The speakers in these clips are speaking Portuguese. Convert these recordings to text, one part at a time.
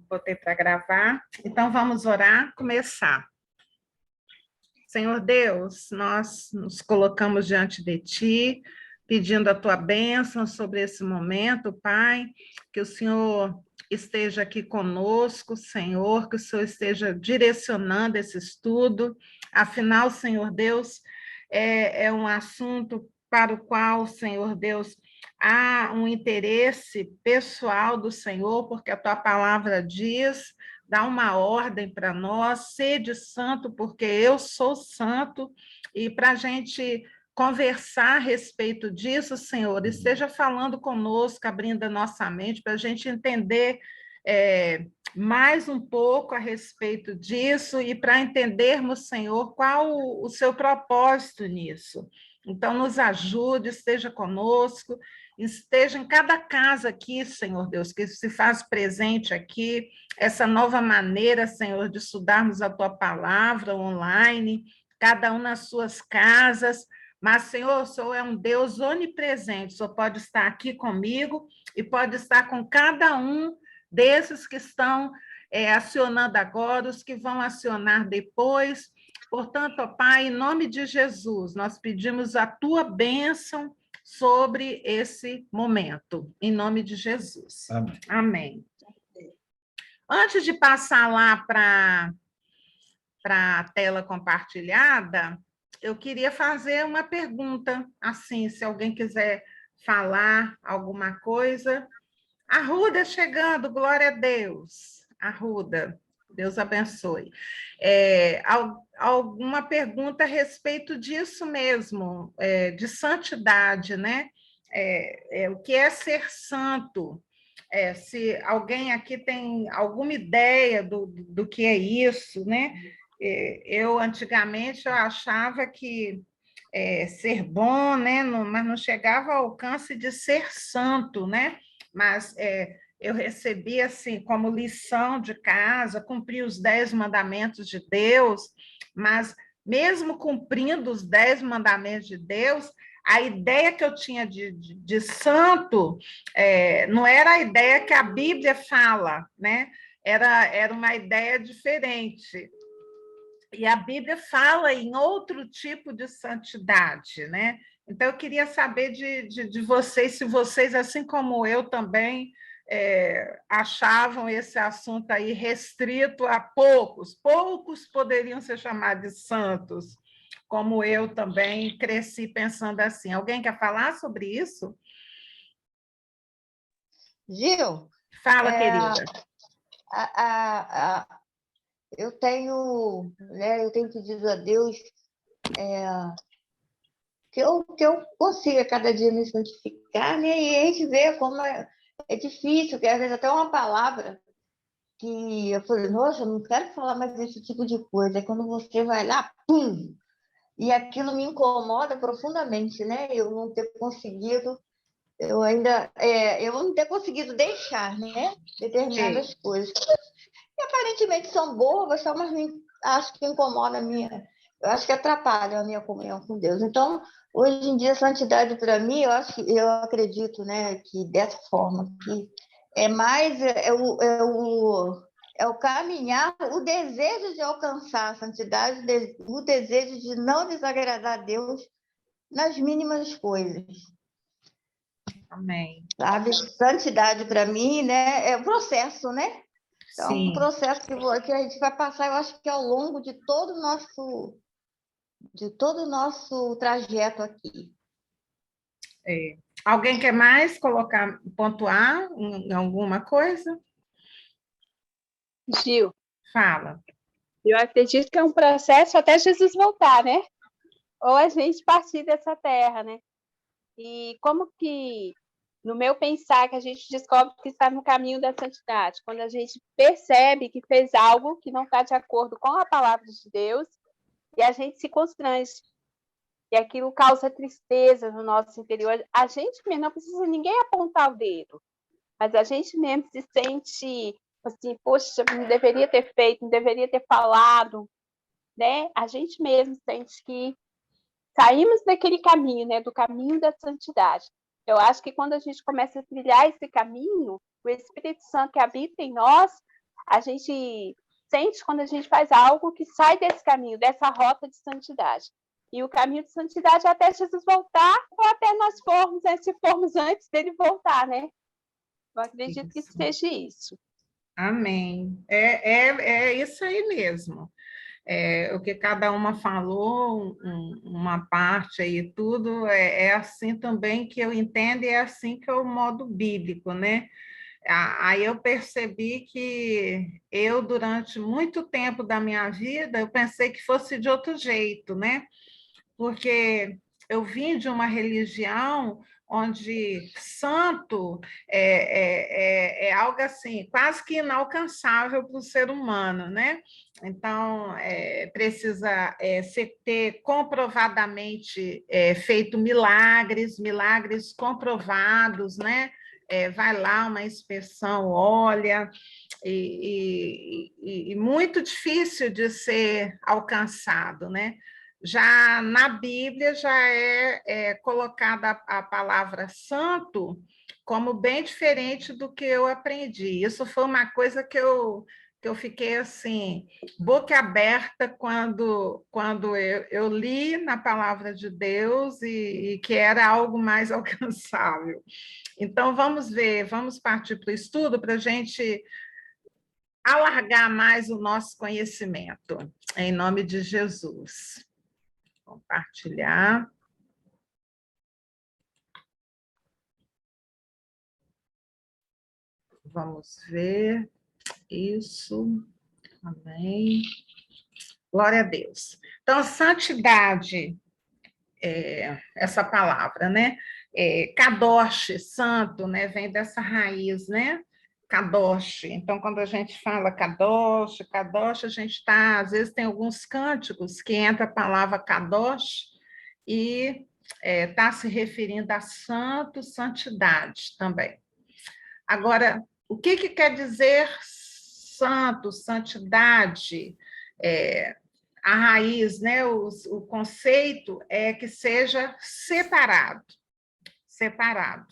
botei para gravar. Então, vamos orar, começar. Senhor Deus, nós nos colocamos diante de Ti, pedindo a Tua bênção sobre esse momento, Pai, que o Senhor esteja aqui conosco, Senhor, que o Senhor esteja direcionando esse estudo. Afinal, Senhor Deus, é um assunto para o qual, Senhor Deus, há um interesse pessoal do Senhor, porque a Tua palavra diz, dá uma ordem para nós, sede santo, porque eu sou santo, e para a gente conversar a respeito disso, Senhor, esteja falando conosco, abrindo a nossa mente, para a gente entender mais um pouco a respeito disso, e para entendermos, Senhor, qual o seu propósito nisso. Então, nos ajude, esteja conosco, esteja em cada casa aqui, Senhor Deus, que se faz presente aqui, essa nova maneira, Senhor, de estudarmos a Tua palavra online, cada um nas suas casas, mas, Senhor, o Senhor é um Deus onipresente, o Senhor pode estar aqui comigo e pode estar com cada um desses que estão acionando agora, os que vão acionar depois. Portanto, ó Pai, em nome de Jesus, nós pedimos a Tua bênção sobre esse momento, em nome de Jesus. Amém. Amém. Antes de passar lá para a tela compartilhada, eu queria fazer uma pergunta, assim, se alguém quiser falar alguma coisa. Arruda chegando, glória a Deus. Arruda, Deus abençoe. Alguma pergunta a respeito disso mesmo, de santidade, né? O que é ser santo? Se alguém aqui tem alguma ideia do que é isso, né? Eu, antigamente, eu achava que ser bom, né? Mas não chegava ao alcance de ser santo, né? Mas eu recebi, assim, como lição de casa, cumprir os 10 mandamentos de Deus, mas mesmo cumprindo os 10 mandamentos de Deus, a ideia que eu tinha de santo não era a ideia que a Bíblia fala, né? Era uma ideia diferente. E a Bíblia fala em outro tipo de santidade, né? Então, eu queria saber de vocês, se vocês, assim como eu também, achavam esse assunto aí restrito a poucos. Poucos poderiam ser chamados de santos, como eu também cresci pensando assim. Alguém quer falar sobre isso? Gil, Fala, querida. Eu tenho pedido a Deus que eu consiga cada dia me santificar, né? E a gente vê como é difícil, que às vezes até uma palavra que eu falei, nossa, eu não quero falar mais desse tipo de coisa. É quando você vai lá, pum! E aquilo me incomoda profundamente, né? Eu não ter conseguido, eu não ter conseguido deixar, né? Determinadas coisas. Que aparentemente são boas, mas acho que incomoda a minha... Eu acho que atrapalham a minha comunhão com Deus. Então, hoje em dia, a santidade para mim, eu acredito, né, que dessa forma, que é mais o caminhar, o desejo de alcançar a santidade, o desejo de não desagradar a Deus nas mínimas coisas. Amém. Sabe? Santidade para mim, né, é um processo, né? Então, Sim. um processo que a gente vai passar, eu acho que ao longo de todo o nosso trajeto aqui. Alguém quer mais pontuar em alguma coisa? Gil, Fala. eu acredito que é um processo até Jesus voltar, né? Ou a gente partir dessa terra, né? E como que, no meu pensar, que a gente descobre que está no caminho da santidade? Quando a gente percebe que fez algo que não está de acordo com a palavra de Deus e a gente se constrange. E aquilo causa tristeza no nosso interior. A gente mesmo, não precisa ninguém apontar o dedo, mas a gente mesmo se sente assim, poxa, não deveria ter feito, não deveria ter falado, né? A gente mesmo sente que saímos daquele caminho, né? Do caminho da santidade. Eu acho que quando a gente começa a trilhar esse caminho, o Espírito Santo que habita em nós, a gente sente quando a gente faz algo que sai desse caminho, dessa rota de santidade. E o caminho de santidade é até Jesus voltar, ou até nós formos, né, se formos antes dele voltar, né? Eu acredito que seja isso. Amém. É isso aí mesmo. O que cada uma falou, uma parte aí, tudo, é assim também que eu entendo, e é assim que é o modo bíblico, né? Aí eu percebi que eu, durante muito tempo da minha vida, eu pensei que fosse de outro jeito, né? Porque eu vim de uma religião onde santo é algo assim, quase que inalcançável para o ser humano, né? Então, precisa ter comprovadamente feito milagres comprovados, né? Vai lá uma inspeção, olha, e muito difícil de ser alcançado, né? Já na Bíblia já é colocada a palavra santo como bem diferente do que eu aprendi. Isso foi uma coisa que eu fiquei assim, boca aberta quando eu li na palavra de Deus e que era algo mais alcançável. Então, vamos ver, vamos partir para o estudo para a gente alargar mais o nosso conhecimento, em nome de Jesus. Compartilhar. Vamos ver isso. Amém. Glória a Deus. Então, santidade, essa palavra, né? Kadosh, santo, né? Vem dessa raiz, né? Kadosh. Então, quando a gente fala Kadosh, Kadosh, a gente está, às vezes tem alguns cânticos que entra a palavra Kadosh e está se referindo a santo, santidade também. Agora, o que quer dizer santo, santidade? A raiz, né? O conceito é que seja separado. Separado.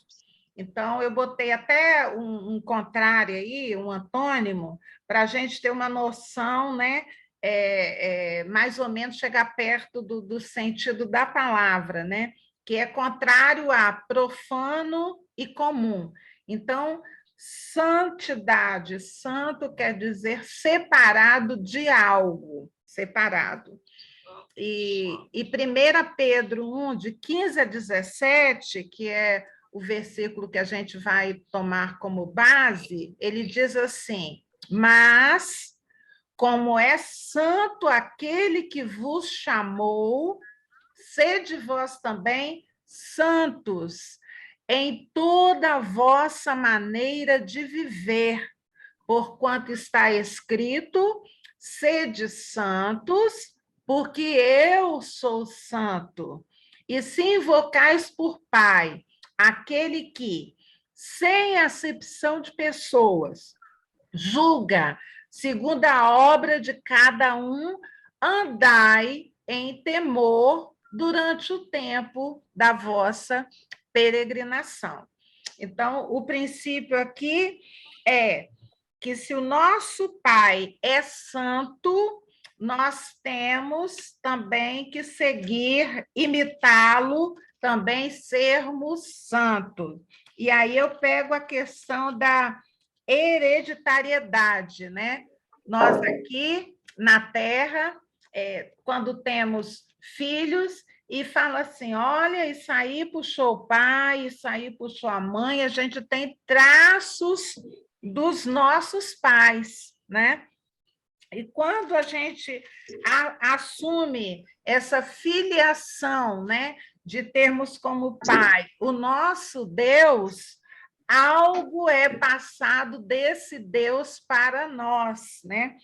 Então, eu botei até um contrário aí, um antônimo, para a gente ter uma noção, né? Mais ou menos chegar perto do sentido da palavra, né? Que é contrário a profano e comum. Então, santidade, santo quer dizer separado de algo, separado. E 1 Pedro 1, de 15 a 17, que é o versículo que a gente vai tomar como base, ele diz assim: mas, como é santo aquele que vos chamou, sede vós também santos em toda a vossa maneira de viver, porquanto está escrito: sede santos, porque eu sou santo. E se invocais por Pai, aquele que, sem acepção de pessoas, julga segundo a obra de cada um, andai em temor durante o tempo da vossa peregrinação. Então, o princípio aqui é que se o nosso Pai é santo, nós temos também que seguir, imitá-lo, também sermos santos. E aí eu pego a questão da hereditariedade, né? Nós aqui na Terra, quando temos filhos, e fala assim, olha, isso aí puxou o pai, isso aí puxou a mãe, a gente tem traços dos nossos pais, né? E quando a gente assume essa filiação, né, de termos como pai o nosso Deus, algo é passado desse Deus para nós, né?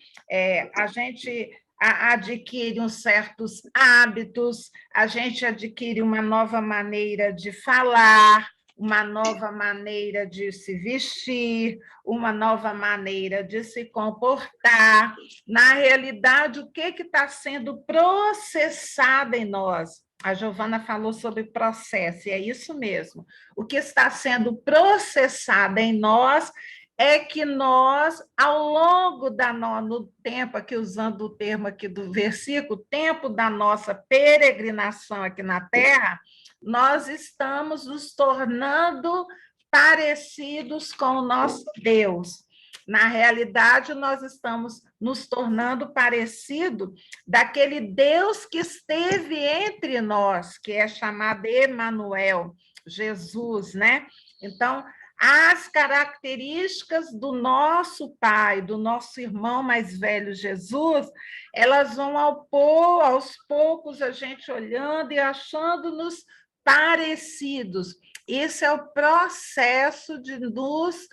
A gente adquire uns certos hábitos, a gente adquire uma nova maneira de falar, uma nova maneira de se vestir, uma nova maneira de se comportar. Na realidade, o que está sendo processado em nós? A Giovana falou sobre processo, e é isso mesmo. O que está sendo processado em nós é que nós, ao longo no tempo, aqui usando o termo aqui do versículo, tempo da nossa peregrinação aqui na Terra, nós estamos nos tornando parecidos com o nosso Deus. Na realidade, nós estamos nos tornando parecido daquele Deus que esteve entre nós, que é chamado Emanuel, Jesus, né? Então, as características do nosso pai, do nosso irmão mais velho Jesus, elas vão aos poucos a gente olhando e achando-nos parecidos. Esse é o processo de nos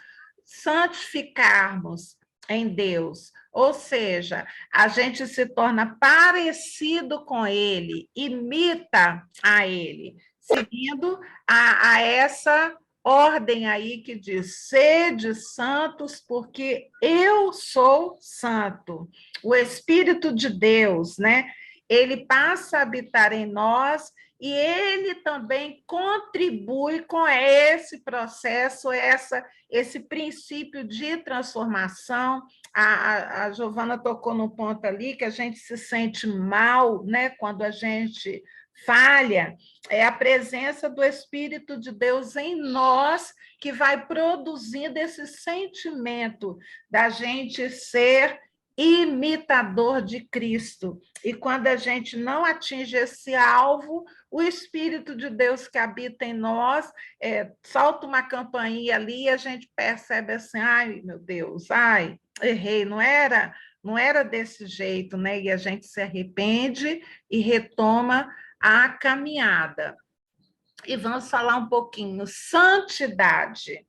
santificarmos em Deus. Ou seja, a gente se torna parecido com ele, imita a ele, seguindo a essa ordem aí que diz: sede santos, porque eu sou santo. O Espírito de Deus, né? Ele passa a habitar em nós e ele também contribui com esse processo, esse princípio de transformação. A Giovana tocou no ponto ali que a gente se sente mal, né? Quando a gente falha, é a presença do Espírito de Deus em nós que vai produzindo esse sentimento da gente ser imitador de Cristo. E quando a gente não atinge esse alvo, o Espírito de Deus que habita em nós solta uma campainha ali e a gente percebe assim: ai, meu Deus, ai, errei, não era desse jeito, né? E a gente se arrepende e retoma a caminhada. E vamos falar um pouquinho santidade,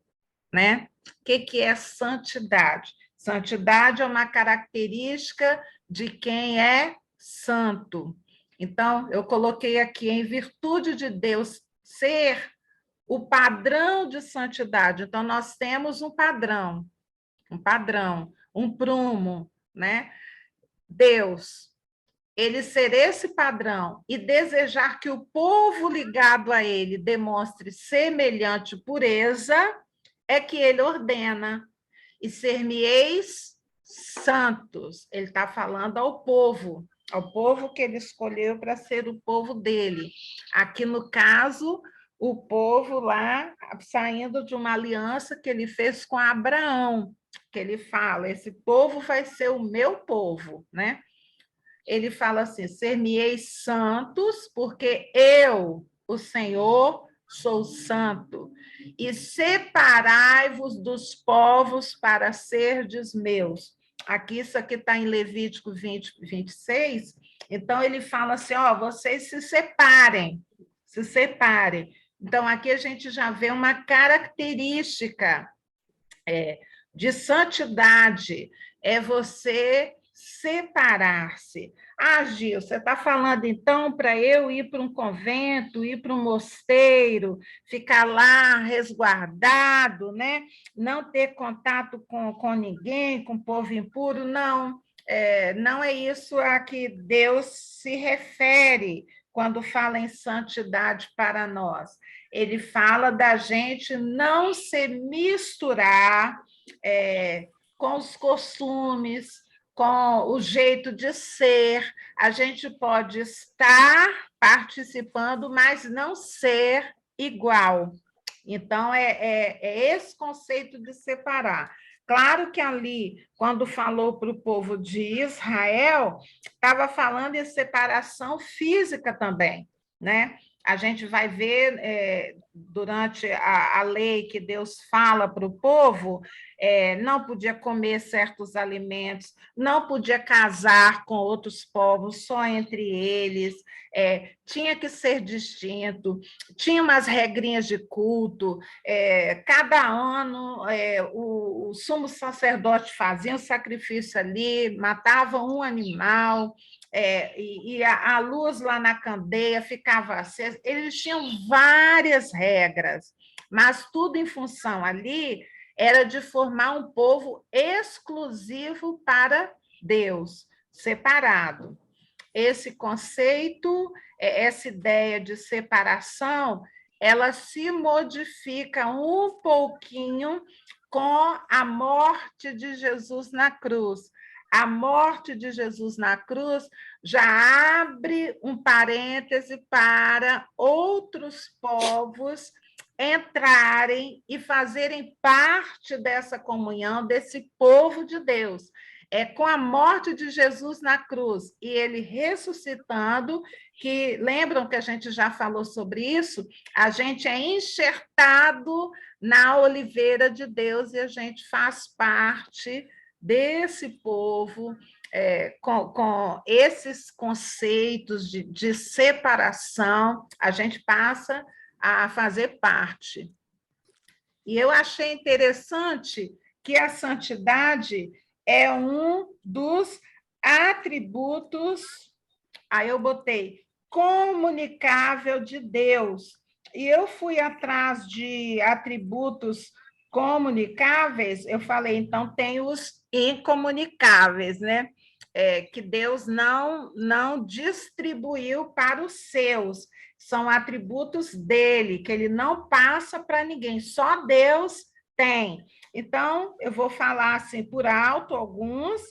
né? O que é santidade? Santidade é uma característica de quem é santo. Então, eu coloquei aqui, em virtude de Deus ser o padrão de santidade. Então, nós temos um padrão, um prumo, né? Deus, ele ser esse padrão e desejar que o povo ligado a ele demonstre semelhante pureza, é que ele ordena: e ser-me-eis santos. Ele está falando ao povo que ele escolheu para ser o povo dele. Aqui, no caso, o povo lá, saindo de uma aliança que ele fez com Abraão, que ele fala: esse povo vai ser o meu povo, né? Ele fala assim: ser-me-eis santos, porque eu, o Senhor, sou santo, e separai-vos dos povos para serdes meus. Aqui, isso aqui está em Levítico 20, 26. Então, ele fala assim: ó, vocês se separem, se separem. Então, aqui a gente já vê uma característica de santidade, é você separar-se. Ah, Gil, você está falando então para eu ir para um convento, ir para um mosteiro, ficar lá resguardado, né? Não ter contato com ninguém, com o povo impuro? Não, não é isso a que Deus se refere quando fala em santidade para nós. Ele fala da gente não se misturar com os costumes, com o jeito de ser. A gente pode estar participando, mas não ser igual. Então, é esse conceito de separar. Claro que ali, quando falou para o povo de Israel, estava falando em separação física também, né? A gente vai ver durante a lei que Deus fala para o povo, não podia comer certos alimentos, não podia casar com outros povos, só entre eles, tinha que ser distinto, tinha umas regrinhas de culto, cada ano o sumo sacerdote fazia um sacrifício ali, matava um animal, e a luz lá na candeia ficava acesa. Eles tinham várias regras, mas tudo em função ali era de formar um povo exclusivo para Deus, separado. Esse conceito, essa ideia de separação, ela se modifica um pouquinho com a morte de Jesus na cruz. A morte de Jesus na cruz já abre um parêntese para outros povos entrarem e fazerem parte dessa comunhão, desse povo de Deus. É com a morte de Jesus na cruz e ele ressuscitando, que lembram que a gente já falou sobre isso? A gente é enxertado na oliveira de Deus e a gente faz parte desse povo, com esses conceitos de separação, a gente passa a fazer parte. E eu achei interessante que a santidade é um dos atributos, aí eu botei, comunicável de Deus. E eu fui atrás de atributos comunicáveis, eu falei, então tem os incomunicáveis, né? Que Deus não distribuiu para os seus, são atributos dele, que ele não passa para ninguém, só Deus tem. Então, eu vou falar assim por alto alguns: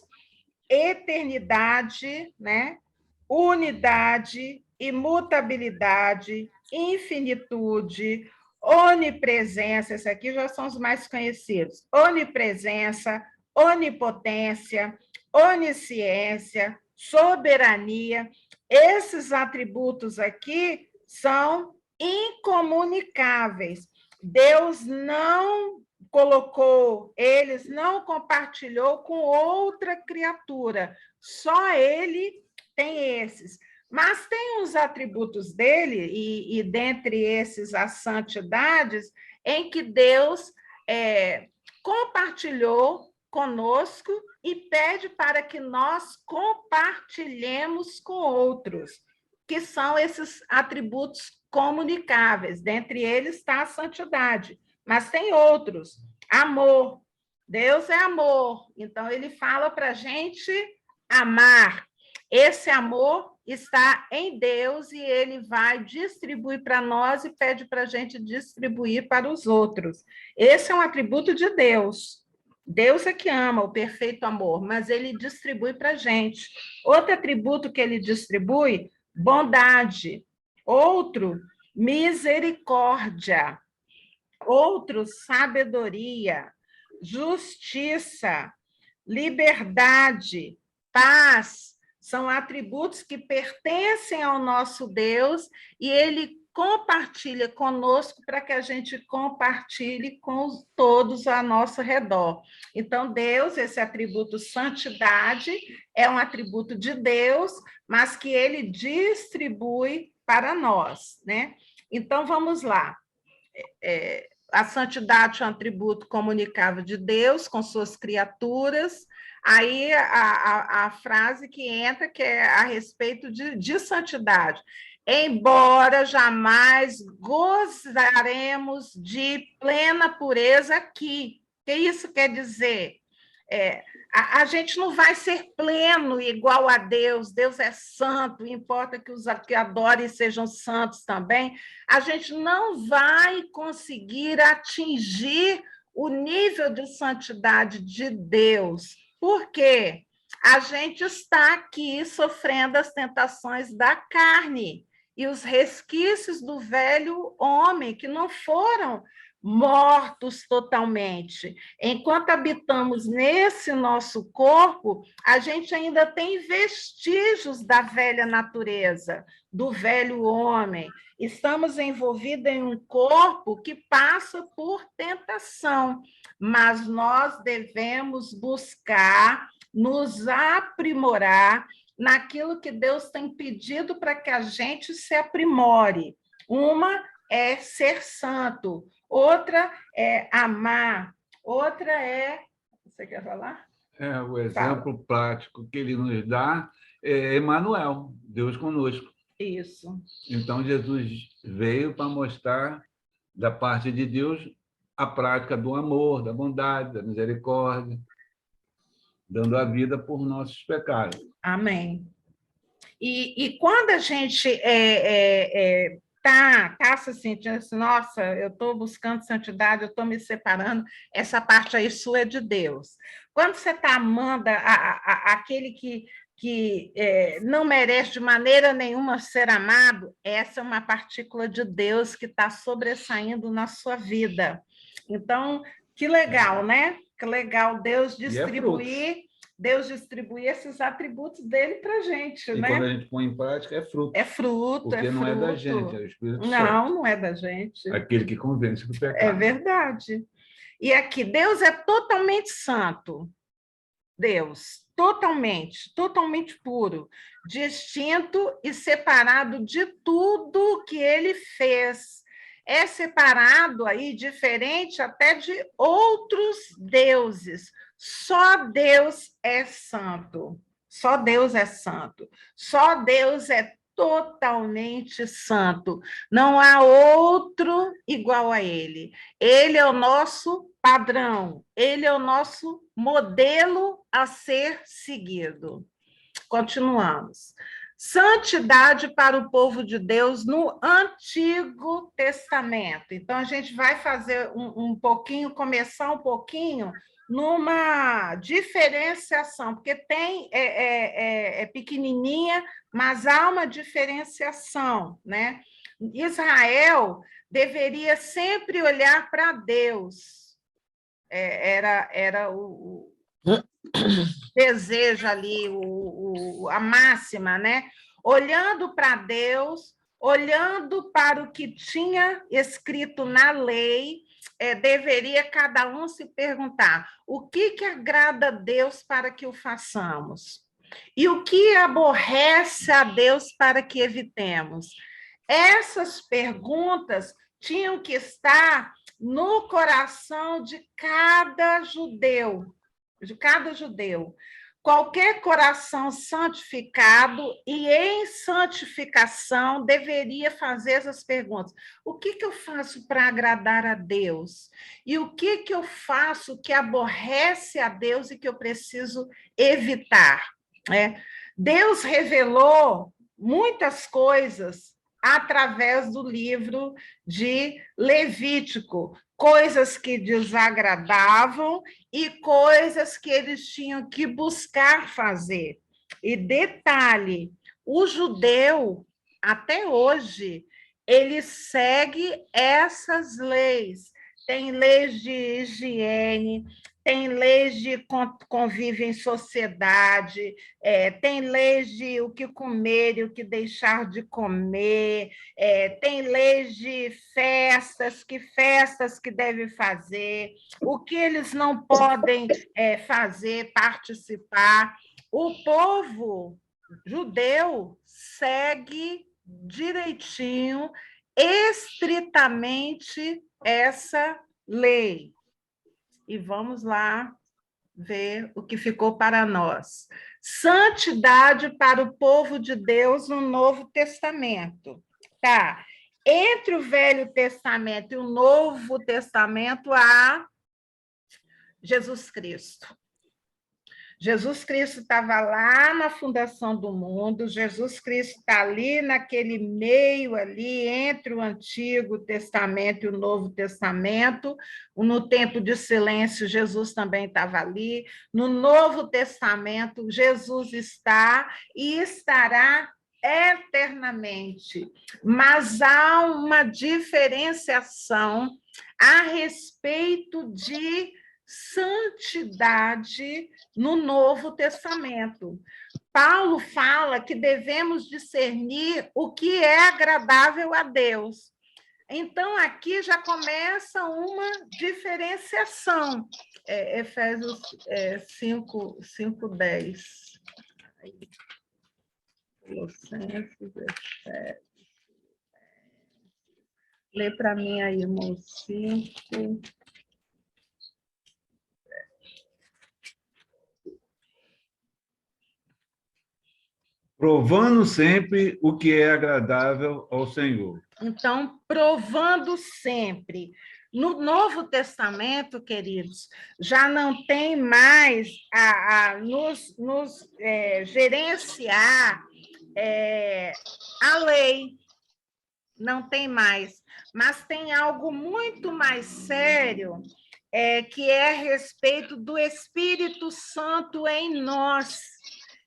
eternidade, né? Unidade, imutabilidade, infinitude, onipresença, esses aqui já são os mais conhecidos, onipresença, onipotência, onisciência, soberania. Esses atributos aqui são incomunicáveis. Deus não colocou, eles não compartilhou com outra criatura, só ele tem esses. Mas tem os atributos dele, e dentre esses as santidades, em que Deus compartilhou conosco e pede para que nós compartilhemos com outros, que são esses atributos comunicáveis. Dentre eles está a santidade, mas tem outros. Amor. Deus é amor, então ele fala para a gente amar. Esse amor está em Deus e ele vai distribuir para nós e pede para a gente distribuir para os outros. Esse é um atributo de Deus. Deus é que ama, o perfeito amor, mas ele distribui para a gente. Outro atributo que ele distribui, bondade. Outro, misericórdia. Outro, sabedoria. Justiça, liberdade, paz. São atributos que pertencem ao nosso Deus e ele compartilha conosco para que a gente compartilhe com todos ao nosso redor. Então, Deus, esse atributo santidade, é um atributo de Deus, mas que ele distribui para nós, né? Então, vamos lá. A santidade é um atributo comunicável de Deus com suas criaturas. Aí a frase que entra, que é a respeito de santidade. Embora jamais gozaremos de plena pureza aqui. O que isso quer dizer? A gente não vai ser pleno igual a Deus. Deus é santo, importa que os que adorem sejam santos também. A gente não vai conseguir atingir o nível de santidade de Deus. Por quê? A gente está aqui sofrendo as tentações da carne e os resquícios do velho homem, que não foram mortos totalmente. Enquanto habitamos nesse nosso corpo, a gente ainda tem vestígios da velha natureza, do velho homem. Estamos envolvidos em um corpo que passa por tentação, mas nós devemos buscar nos aprimorar naquilo que Deus tem pedido para que a gente se aprimore. Uma é ser santo, outra é amar, outra é... Você quer falar? O exemplo prático que ele nos dá é Emmanuel, Deus conosco. Isso. Então, Jesus veio para mostrar, da parte de Deus, a prática do amor, da bondade, da misericórdia, dando a vida por nossos pecados. Amém. E quando a gente tá se sentindo assim, nossa, eu estou buscando santidade, eu estou me separando, essa parte aí sua é de Deus. Quando você está amando aquele que não merece de maneira nenhuma ser amado, essa é uma partícula de Deus que está sobressaindo na sua vida. Então, que legal, né? Que legal Deus distribuir esses atributos dele para a gente, E né? quando a gente põe em prática, é fruto. É fruto, Porque é não fruto. é da gente, é o Espírito Santo. Não é da gente. Aquele que convence do É pecado. verdade. E aqui, Deus é totalmente santo. Deus, totalmente puro, distinto e separado de tudo que ele fez. É separado aí, diferente até de outros deuses. Só Deus é santo. Só Deus é santo. Só Deus é totalmente santo. Não há outro igual a ele. Ele é o nosso padrão, ele é o nosso modelo a ser seguido. Continuamos. Santidade para o povo de Deus no Antigo Testamento. Então, a gente vai fazer um pouquinho, começar um pouquinho numa diferenciação, porque tem pequenininha, mas há uma diferenciação, né? Israel deveria sempre olhar para Deus. Era o desejo ali, a máxima, né? Olhando para Deus, olhando para o que tinha escrito na lei, deveria cada um se perguntar: o que agrada a Deus para que o façamos? E o que aborrece a Deus para que evitemos? Essas perguntas tinham que estar no coração de cada judeu. Qualquer coração santificado e em santificação deveria fazer essas perguntas. O que eu faço para agradar a Deus? E o que eu faço que aborrece a Deus e que eu preciso evitar? Deus revelou muitas coisas através do livro de Levítico, coisas que desagradavam e coisas que eles tinham que buscar fazer. E detalhe, o judeu, até hoje, ele segue essas leis. Tem leis de higiene, tem leis de convívio em sociedade, tem leis de o que comer e o que deixar de comer, tem leis de festas que devem fazer, o que eles não podem fazer, participar. O povo judeu segue direitinho, estritamente, essa lei. E vamos lá ver o que ficou para nós. Santidade para o povo de Deus no Novo Testamento. Tá. Entre o Velho Testamento e o Novo Testamento há Jesus Cristo. Jesus Cristo estava lá na fundação do mundo, Jesus Cristo está ali naquele meio ali entre o Antigo Testamento e o Novo Testamento. No tempo de silêncio, Jesus também estava ali. No Novo Testamento, Jesus está e estará eternamente. Mas há uma diferenciação a respeito de santidade no Novo Testamento. Paulo fala que devemos discernir o que é agradável a Deus. Então, aqui já começa uma diferenciação. Efésios 5:10. Colossenses, Efésios. Lê para mim aí, irmão, 5. Provando sempre o que é agradável ao Senhor. Então, provando sempre. No Novo Testamento, queridos, já não tem mais a nos gerenciar a lei. não tem mais. Mas tem algo muito mais sério, que é a respeito do Espírito Santo em nós.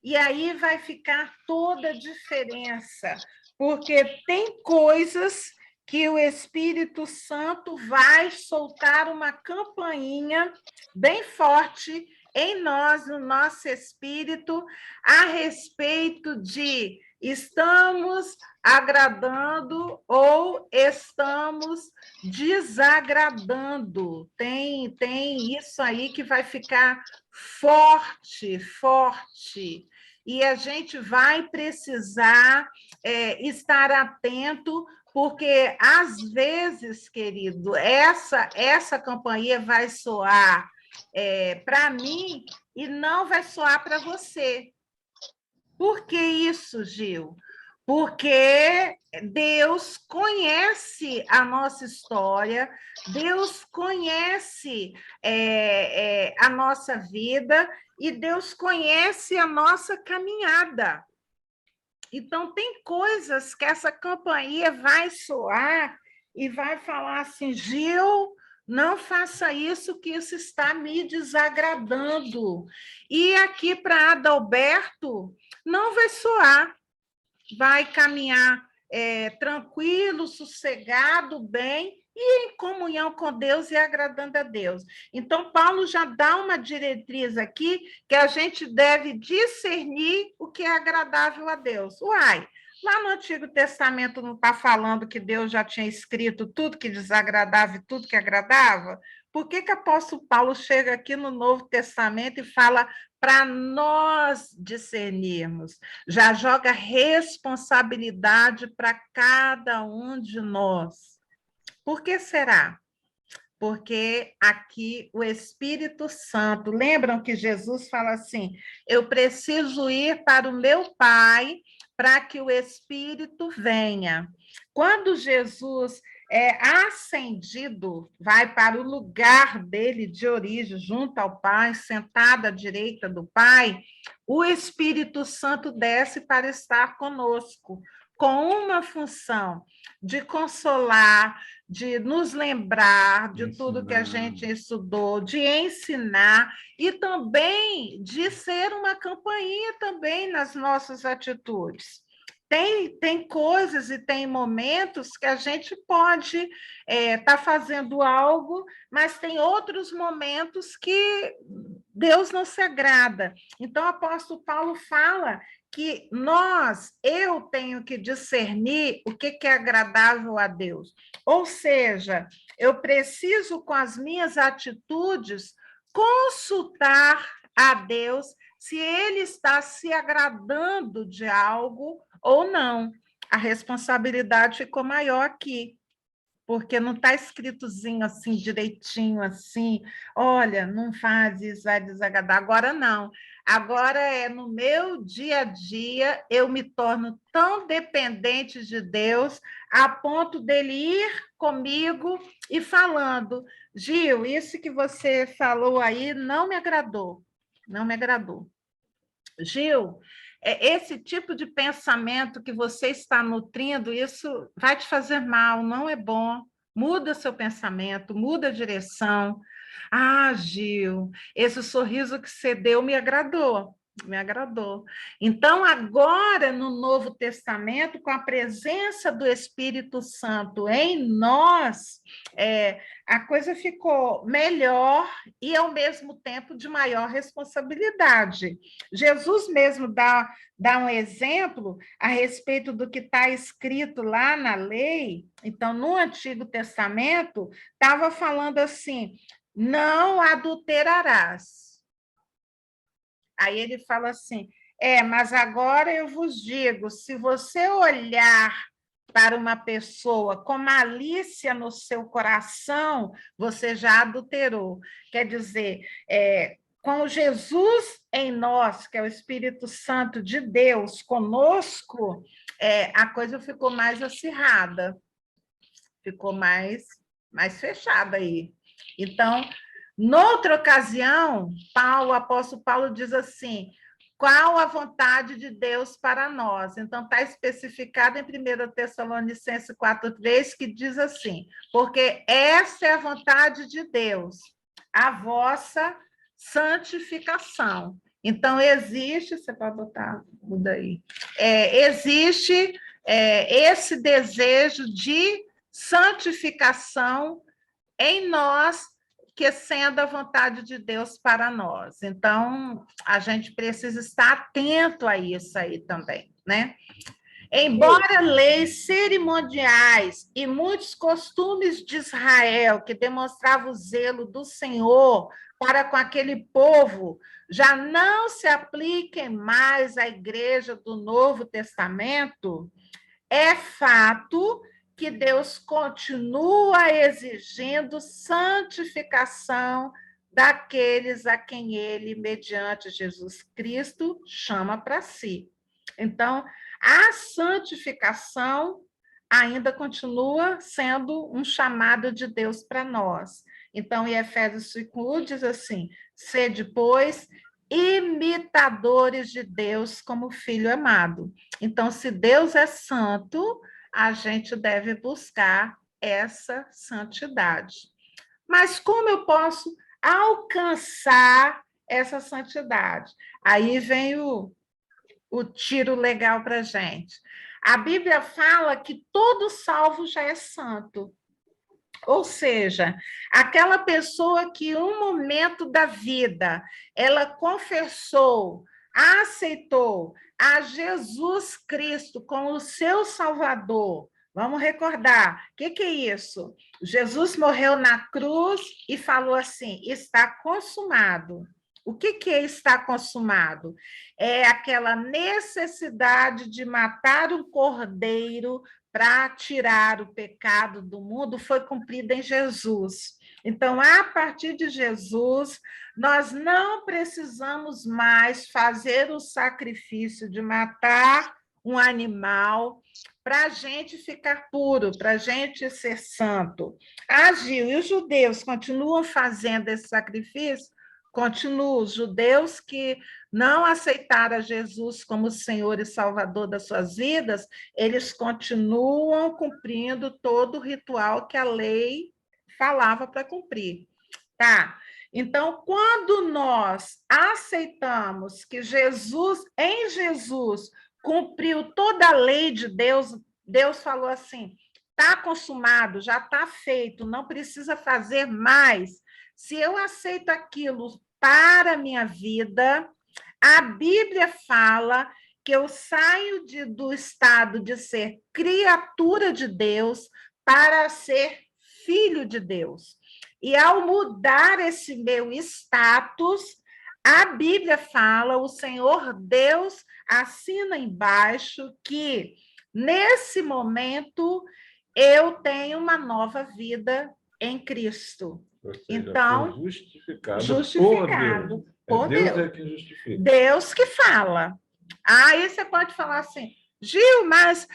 E aí vai ficar toda a diferença, porque tem coisas que o Espírito Santo vai soltar uma campainha bem forte em nós, no nosso espírito, a respeito de estamos agradando ou estamos desagradando. Tem isso aí que vai ficar forte, forte. E a gente vai precisar estar atento, porque, às vezes, querido, essa campainha vai soar para mim e não vai soar para você. Por que isso, Gil? Porque Deus conhece a nossa história, Deus conhece a nossa vida e Deus conhece a nossa caminhada. Então, tem coisas que essa campainha vai soar e vai falar assim, Gil, não faça isso, que isso está me desagradando. E aqui para Adalberto, não vai soar, vai caminhar tranquilo, sossegado, bem, e em comunhão com Deus e agradando a Deus. Então, Paulo já dá uma diretriz aqui que a gente deve discernir o que é agradável a Deus. Uai, lá no Antigo Testamento não está falando que Deus já tinha escrito tudo que desagradava e tudo que agradava? Por que o apóstolo Paulo chega aqui no Novo Testamento e fala para nós discernirmos? Já joga responsabilidade para cada um de nós. Por que será? Porque aqui o Espírito Santo, lembram que Jesus fala assim, eu preciso ir para o meu Pai para que o Espírito venha. Quando Jesus é ascendido, vai para o lugar dele de origem, junto ao Pai, sentado à direita do Pai, o Espírito Santo desce para estar conosco, com uma função de consolar, de nos lembrar de tudo que a gente estudou, de ensinar e também de ser uma campainha também nas nossas atitudes. Tem coisas e tem momentos que a gente pode estar fazendo algo, mas tem outros momentos que Deus não se agrada. Então, o apóstolo Paulo fala que eu tenho que discernir o que é agradável a Deus. Ou seja, eu preciso, com as minhas atitudes, consultar a Deus se ele está se agradando de algo ou não. A responsabilidade ficou maior aqui, porque não está escritozinho assim, direitinho, assim, olha, não faz isso, vai desagradar. Agora não. Agora no meu dia a dia, eu me torno tão dependente de Deus, a ponto dele ir comigo e falando, Gil, isso que você falou aí não me agradou, não me agradou. Gil, esse tipo de pensamento que você está nutrindo, isso vai te fazer mal, não é bom. Muda seu pensamento, muda a direção. Ah, Gil, esse sorriso que você deu me agradou. Me agradou. Então, agora, no Novo Testamento, com a presença do Espírito Santo em nós, a coisa ficou melhor e, ao mesmo tempo, de maior responsabilidade. Jesus mesmo dá um exemplo a respeito do que está escrito lá na lei. Então, no Antigo Testamento, estava falando assim, não adulterarás. Aí ele fala assim, mas agora eu vos digo, se você olhar para uma pessoa com malícia no seu coração, você já adulterou. Quer dizer, com Jesus em nós, que é o Espírito Santo de Deus conosco, a coisa ficou mais acirrada, ficou mais fechada aí. Então, noutra ocasião, o apóstolo Paulo diz assim, qual a vontade de Deus para nós. Então, está especificado em 1 Tessalonicenses 4,3, que diz assim, porque essa é a vontade de Deus, a vossa santificação. Então, existe, você pode botar, muda aí, existe esse desejo de santificação em nós, que sendo a vontade de Deus para nós. Então, a gente precisa estar atento a isso aí também, né? Embora leis cerimoniais e muitos costumes de Israel que demonstravam o zelo do Senhor para com aquele povo já não se apliquem mais à igreja do Novo Testamento, é fato que Deus continua exigindo santificação daqueles a quem ele, mediante Jesus Cristo, chama para si. Então, a santificação ainda continua sendo um chamado de Deus para nós. Então, em Efésios 5 diz assim: sede, pois, imitadores de Deus como filho amado. Então, se Deus é santo, a gente deve buscar essa santidade. Mas como eu posso alcançar essa santidade? Aí vem o tiro legal para a gente. A Bíblia fala que todo salvo já é santo. Ou seja, aquela pessoa que em um momento da vida ela confessou, aceitou a Jesus Cristo como o seu Salvador. Vamos recordar, o que é isso? Jesus morreu na cruz e falou assim: está consumado. O que é estar consumado? É aquela necessidade de matar um cordeiro para tirar o pecado do mundo, foi cumprida em Jesus. Então, a partir de Jesus, nós não precisamos mais fazer o sacrifício de matar um animal para a gente ficar puro, para a gente ser santo. Gil, e os judeus continuam fazendo esse sacrifício? Continuam. Os judeus que não aceitaram Jesus como Senhor e Salvador das suas vidas, eles continuam cumprindo todo o ritual que a lei falava para cumprir. Tá? Então, quando nós aceitamos que Jesus, em Jesus, cumpriu toda a lei de Deus, Deus falou assim: está consumado, já está feito, não precisa fazer mais. Se eu aceito aquilo para a minha vida, a Bíblia fala que eu saio do estado de ser criatura de Deus para ser filho de Deus. E ao mudar esse meu status, a Bíblia fala, o Senhor Deus assina embaixo que, nesse momento, eu tenho uma nova vida em Cristo. Seja, então, justificado por Deus. Deus. É que justifica. Deus que fala. Aí você pode falar assim: Gil, mas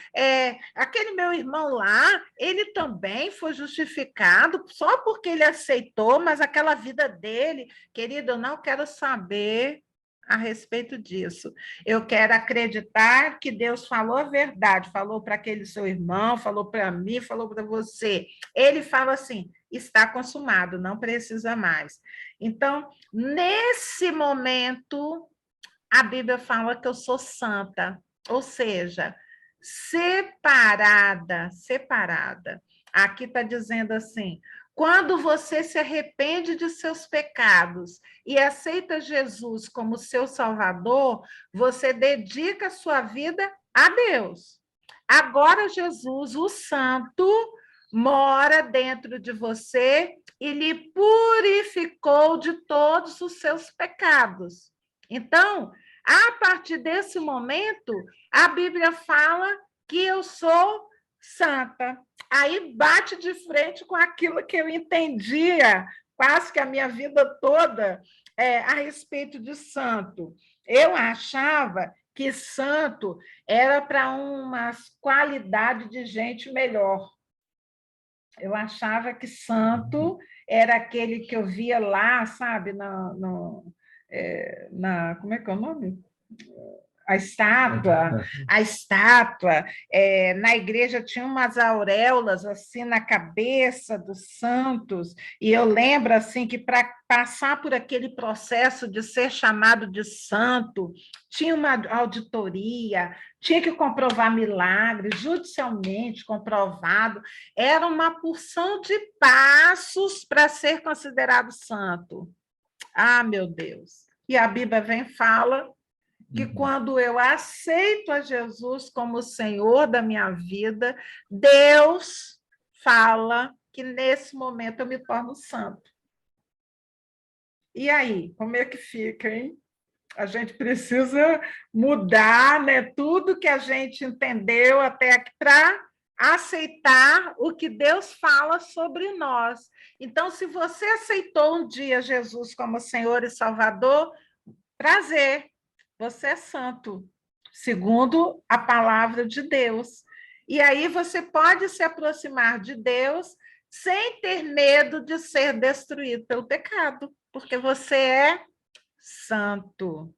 aquele meu irmão lá, ele também foi justificado só porque ele aceitou, mas aquela vida dele, querido, eu não quero saber a respeito disso. Eu quero acreditar que Deus falou a verdade, falou para aquele seu irmão, falou para mim, falou para você. Ele fala assim: está consumado, não precisa mais. Então, nesse momento, a Bíblia fala que eu sou santa, ou seja, separada. Aqui está dizendo assim: quando você se arrepende de seus pecados e aceita Jesus como seu Salvador, você dedica a sua vida a Deus. Agora, Jesus, o Santo, mora dentro de você e lhe purificou de todos os seus pecados. Então, a partir desse momento, a Bíblia fala que eu sou santa. Aí bate de frente com aquilo que eu entendia quase que a minha vida toda a respeito de santo. Eu achava que santo era para uma qualidade de gente melhor. Eu achava que santo era aquele que eu via lá, sabe, como é que é o nome? a estátua, na igreja tinha umas auréolas assim na cabeça dos santos, e eu lembro assim que para passar por aquele processo de ser chamado de santo, tinha uma auditoria, tinha que comprovar milagres, judicialmente comprovado, era uma porção de passos para ser considerado santo. Ah, meu Deus! E a Bíblia vem e fala que quando eu aceito a Jesus como o Senhor da minha vida, Deus fala que nesse momento eu me torno santo. E aí, como é que fica, hein? A gente precisa mudar, né, tudo que a gente entendeu até aqui para aceitar o que Deus fala sobre nós. Então, se você aceitou um dia Jesus como Senhor e Salvador, prazer, você é santo, segundo a palavra de Deus. E aí você pode se aproximar de Deus sem ter medo de ser destruído pelo pecado, porque você é santo.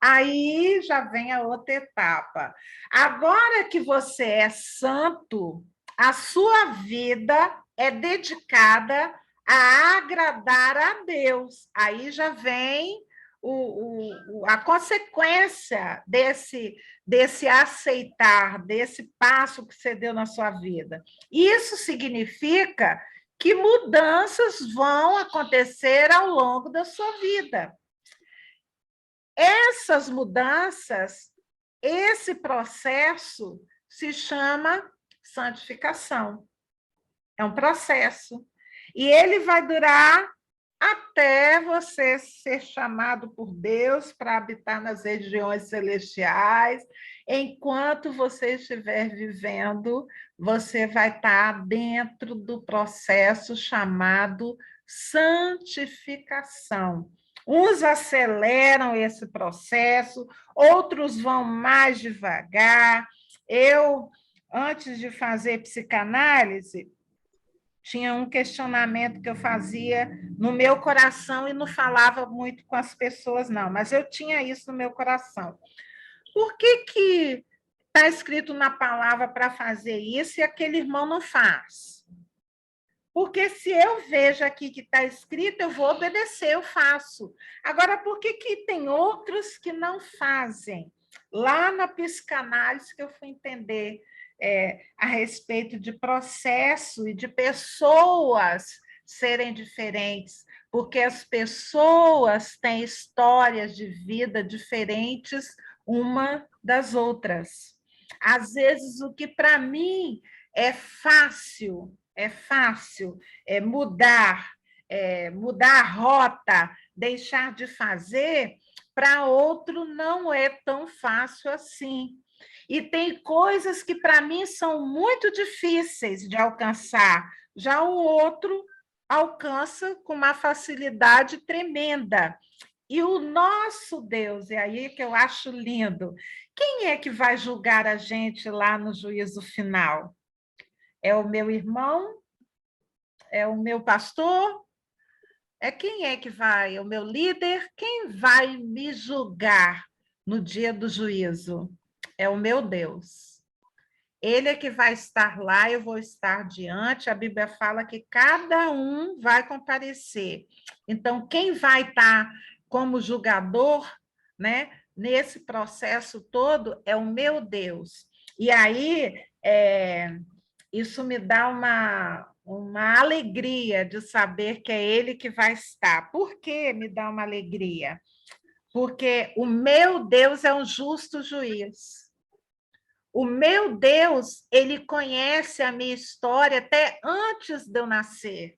Aí já vem a outra etapa. Agora que você é santo, a sua vida é dedicada a agradar a Deus. Aí já vem a consequência desse aceitar, desse passo que você deu na sua vida. Isso significa que mudanças vão acontecer ao longo da sua vida. Essas mudanças, esse processo se chama santificação. É um processo. E ele vai durar até você ser chamado por Deus para habitar nas regiões celestiais. Enquanto você estiver vivendo, você vai estar dentro do processo chamado santificação. Uns aceleram esse processo, outros vão mais devagar. Eu, antes de fazer psicanálise, tinha um questionamento que eu fazia no meu coração e não falava muito com as pessoas, não, mas eu tinha isso no meu coração. Por que está escrito na palavra para fazer isso e aquele irmão não faz? Porque se eu vejo aqui que está escrito, eu vou obedecer, eu faço. Agora, por que tem outros que não fazem? Lá na psicanálise que eu fui entender a respeito de processo e de pessoas serem diferentes, porque as pessoas têm histórias de vida diferentes uma das outras. Às vezes, o que para mim é fácil mudar a rota, deixar de fazer, para outro não é tão fácil assim. E tem coisas que para mim são muito difíceis de alcançar, já o outro alcança com uma facilidade tremenda. E o nosso Deus, é aí que eu acho lindo, quem é que vai julgar a gente lá no juízo final? É o meu irmão? É o meu pastor? Quem é que vai? É o meu líder? Quem vai me julgar no dia do juízo? É o meu Deus. Ele é que vai estar lá, eu vou estar diante. A Bíblia fala que cada um vai comparecer. Então, quem vai estar como julgador, né, nesse processo todo é o meu Deus. E aí, isso me dá uma alegria de saber que é Ele que vai estar. Por que me dá uma alegria? Porque o meu Deus é um justo juiz. O meu Deus, ele conhece a minha história até antes de eu nascer.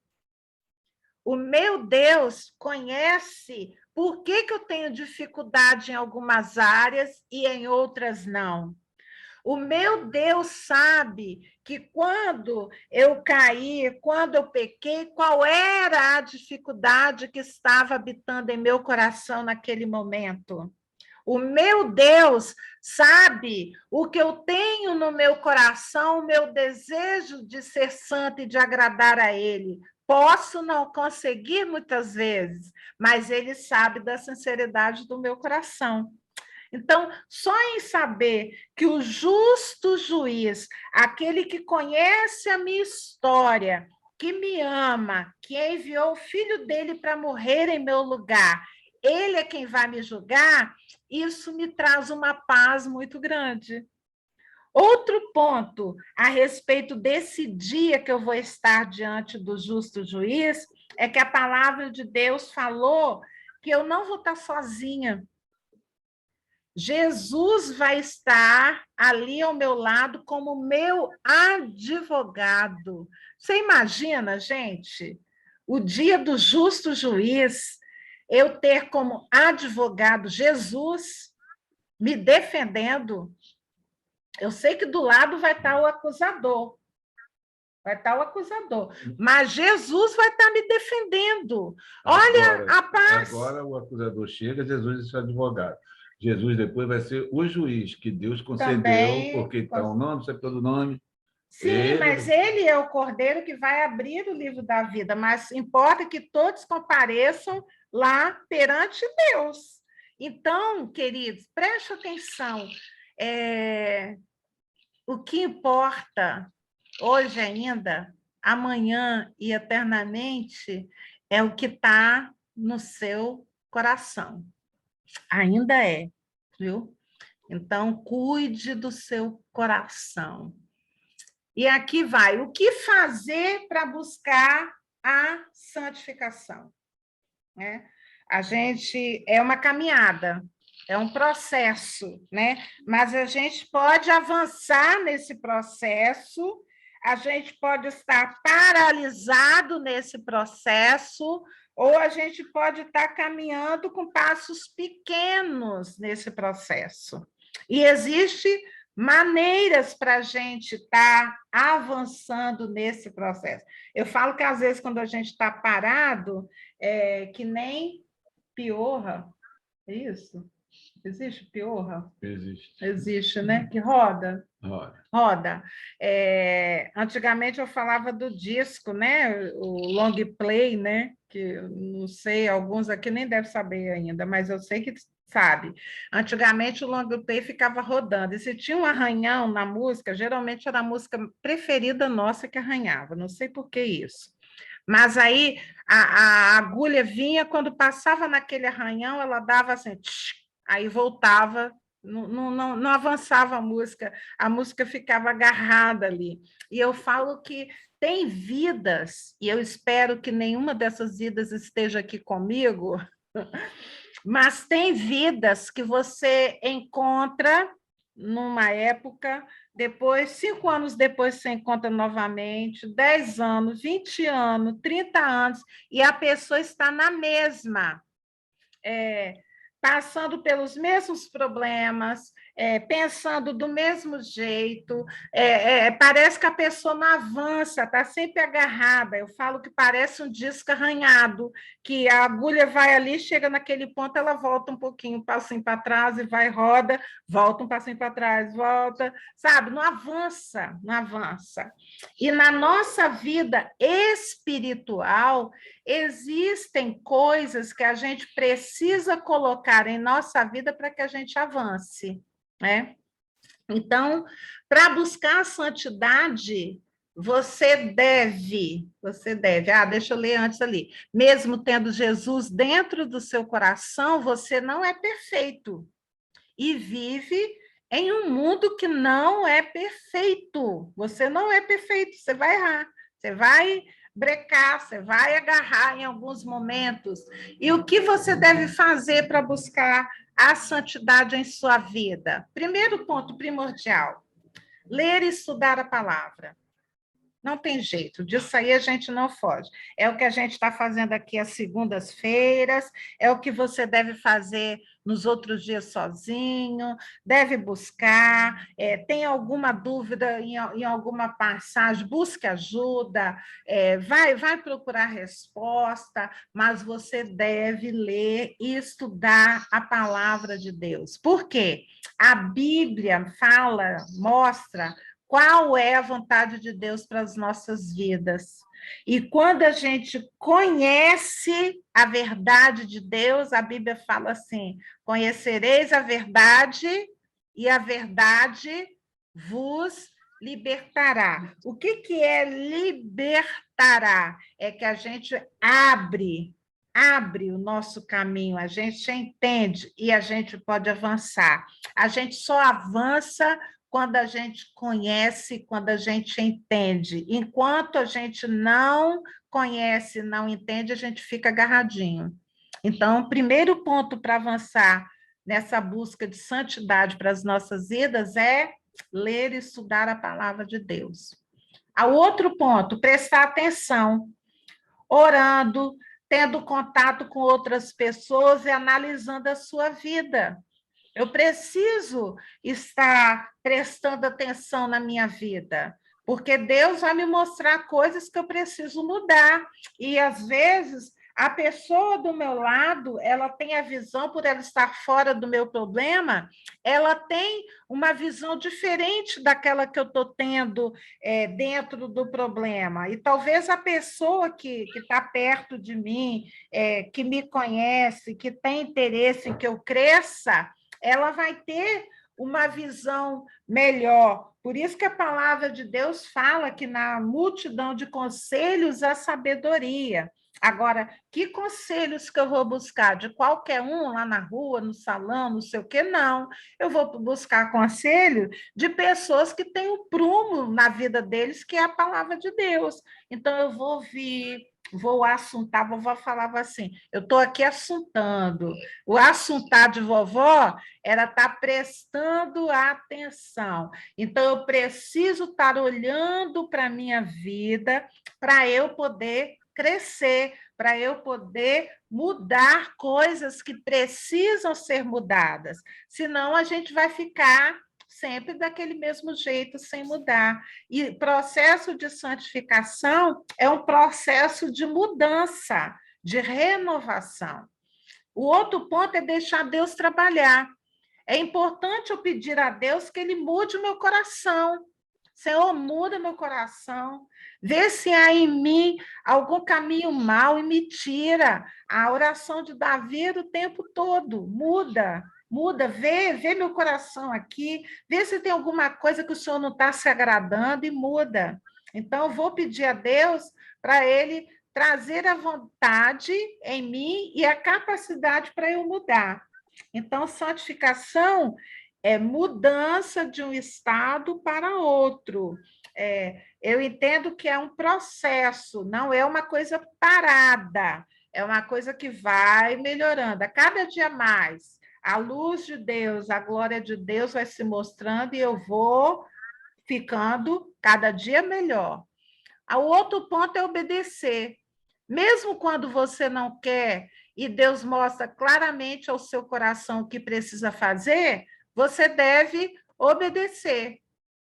O meu Deus conhece por que eu tenho dificuldade em algumas áreas e em outras não. O meu Deus sabe que quando eu caí, quando eu pequei, qual era a dificuldade que estava habitando em meu coração naquele momento. O meu Deus sabe o que eu tenho no meu coração, o meu desejo de ser santo e de agradar a Ele. Posso não conseguir muitas vezes, mas Ele sabe da sinceridade do meu coração. Então, só em saber que o justo juiz, aquele que conhece a minha história, que me ama, que enviou o filho dele para morrer em meu lugar, ele é quem vai me julgar, isso me traz uma paz muito grande. Outro ponto a respeito desse dia que eu vou estar diante do justo juiz é que a palavra de Deus falou que eu não vou estar sozinha. Jesus vai estar ali ao meu lado como meu advogado. Você imagina, gente, o dia do justo juiz, eu ter como advogado Jesus me defendendo? Eu sei que do lado vai estar o acusador, mas Jesus vai estar me defendendo. Olha Agora, a paz. agora o acusador chega, Jesus é seu advogado. Jesus depois vai ser o juiz que Deus concedeu, Também, porque está o nome, sabe pelo nome. sim, mas ele é o cordeiro que vai abrir o livro da vida, mas importa que todos compareçam lá perante Deus. Então, queridos, preste atenção. O que importa hoje ainda, amanhã e eternamente, é o que está no seu coração. Ainda é, viu? Então, cuide do seu coração. E aqui vai, o que fazer para buscar a santificação? Né? A gente é uma caminhada, é um processo, né? Mas a gente pode avançar nesse processo, a gente pode estar paralisado nesse processo, ou a gente pode estar caminhando com passos pequenos nesse processo. E existe maneiras para a gente estar avançando nesse processo. Eu falo que, às vezes, quando a gente está parado, que nem piorra, é isso? Existe piorra? Existe. Existe, né? Que roda. Roda. Antigamente eu falava do disco, né? O long play, né? Que eu não sei, alguns aqui nem devem saber ainda, mas eu sei que sabe. Antigamente o long play ficava rodando, e se tinha um arranhão na música, geralmente era a música preferida nossa que arranhava, não sei por que isso. Mas aí a agulha vinha, quando passava naquele arranhão, ela dava assim, tch, aí voltava, não avançava a música ficava agarrada ali. E eu falo que tem vidas, e eu espero que nenhuma dessas vidas esteja aqui comigo, mas tem vidas que você encontra numa época, depois, 5 anos depois, você encontra novamente, 10 anos, 20 anos, 30 anos, e a pessoa está na mesma, passando pelos mesmos problemas, pensando do mesmo jeito, parece que a pessoa não avança, está sempre agarrada. Eu falo que parece um disco arranhado, que a agulha vai ali, chega naquele ponto, ela volta um pouquinho, um passinho para trás e vai, roda, volta um passinho para trás, volta, sabe? Não avança, não avança. E na nossa vida espiritual, existem coisas que a gente precisa colocar em nossa vida para que a gente avance, né? Então, para buscar a santidade, você deve, deixa eu ler antes ali, mesmo tendo Jesus dentro do seu coração, você não é perfeito e vive em um mundo que não é perfeito. Você não é perfeito, você vai errar, você vai brecar, você vai agarrar em alguns momentos. E o que você deve fazer para buscar a santidade em sua vida? Primeiro ponto primordial: ler e estudar a palavra. Não tem jeito, disso aí a gente não foge. É o que a gente está fazendo aqui às segundas-feiras, é o que você deve fazer nos outros dias sozinho, deve buscar, tem alguma dúvida em alguma passagem, busque ajuda, vai procurar resposta, mas você deve ler e estudar a palavra de Deus. Por quê? A Bíblia fala, mostra qual é a vontade de Deus para as nossas vidas. E quando a gente conhece a verdade de Deus, a Bíblia fala assim: conhecereis a verdade e a verdade vos libertará. O que é libertará? É que a gente abre o nosso caminho, a gente entende e a gente pode avançar. A gente só avança quando a gente conhece, quando a gente entende. Enquanto a gente não conhece, não entende, a gente fica agarradinho. Então, o primeiro ponto para avançar nessa busca de santidade para as nossas vidas é ler e estudar a palavra de Deus. O outro ponto, prestar atenção, orando, tendo contato com outras pessoas e analisando a sua vida. Eu preciso estar prestando atenção na minha vida, porque Deus vai me mostrar coisas que eu preciso mudar. E, às vezes, a pessoa do meu lado, ela tem a visão, por ela estar fora do meu problema, ela tem uma visão diferente daquela que eu estou tendo dentro do problema. E talvez a pessoa que está perto de mim, que me conhece, que tem interesse em que eu cresça, ela vai ter uma visão melhor. Por isso que a palavra de Deus fala que na multidão de conselhos há sabedoria. Agora, que conselhos que eu vou buscar? De qualquer um, lá na rua, no salão, não sei o quê? Não. Eu vou buscar conselho de pessoas que têm o prumo na vida deles, que é a palavra de Deus. Então, eu vou ouvir, vou assuntar, a vovó falava assim, eu estou aqui assuntando. O assuntar de vovó era estar prestando atenção. Então, eu preciso estar olhando para a minha vida para eu poder crescer, para eu poder mudar coisas que precisam ser mudadas. Senão, a gente vai ficar sempre daquele mesmo jeito, sem mudar. E processo de santificação é um processo de mudança, de renovação. O outro ponto é deixar Deus trabalhar. É importante eu pedir a Deus que Ele mude o meu coração. Senhor, muda meu coração. Vê se há em mim algum caminho mau e me tira. A oração de Davi era o tempo todo. Muda, vê meu coração aqui. Vê se tem alguma coisa que o Senhor não está se agradando e muda. Então, eu vou pedir a Deus para Ele trazer a vontade em mim e a capacidade para eu mudar. Então, santificação é mudança de um estado para outro. Eu entendo que é um processo, não é uma coisa parada, é uma coisa que vai melhorando. A cada dia mais, a luz de Deus, a glória de Deus vai se mostrando e eu vou ficando cada dia melhor. O outro ponto é obedecer. Mesmo quando você não quer e Deus mostra claramente ao seu coração o que precisa fazer, você deve obedecer.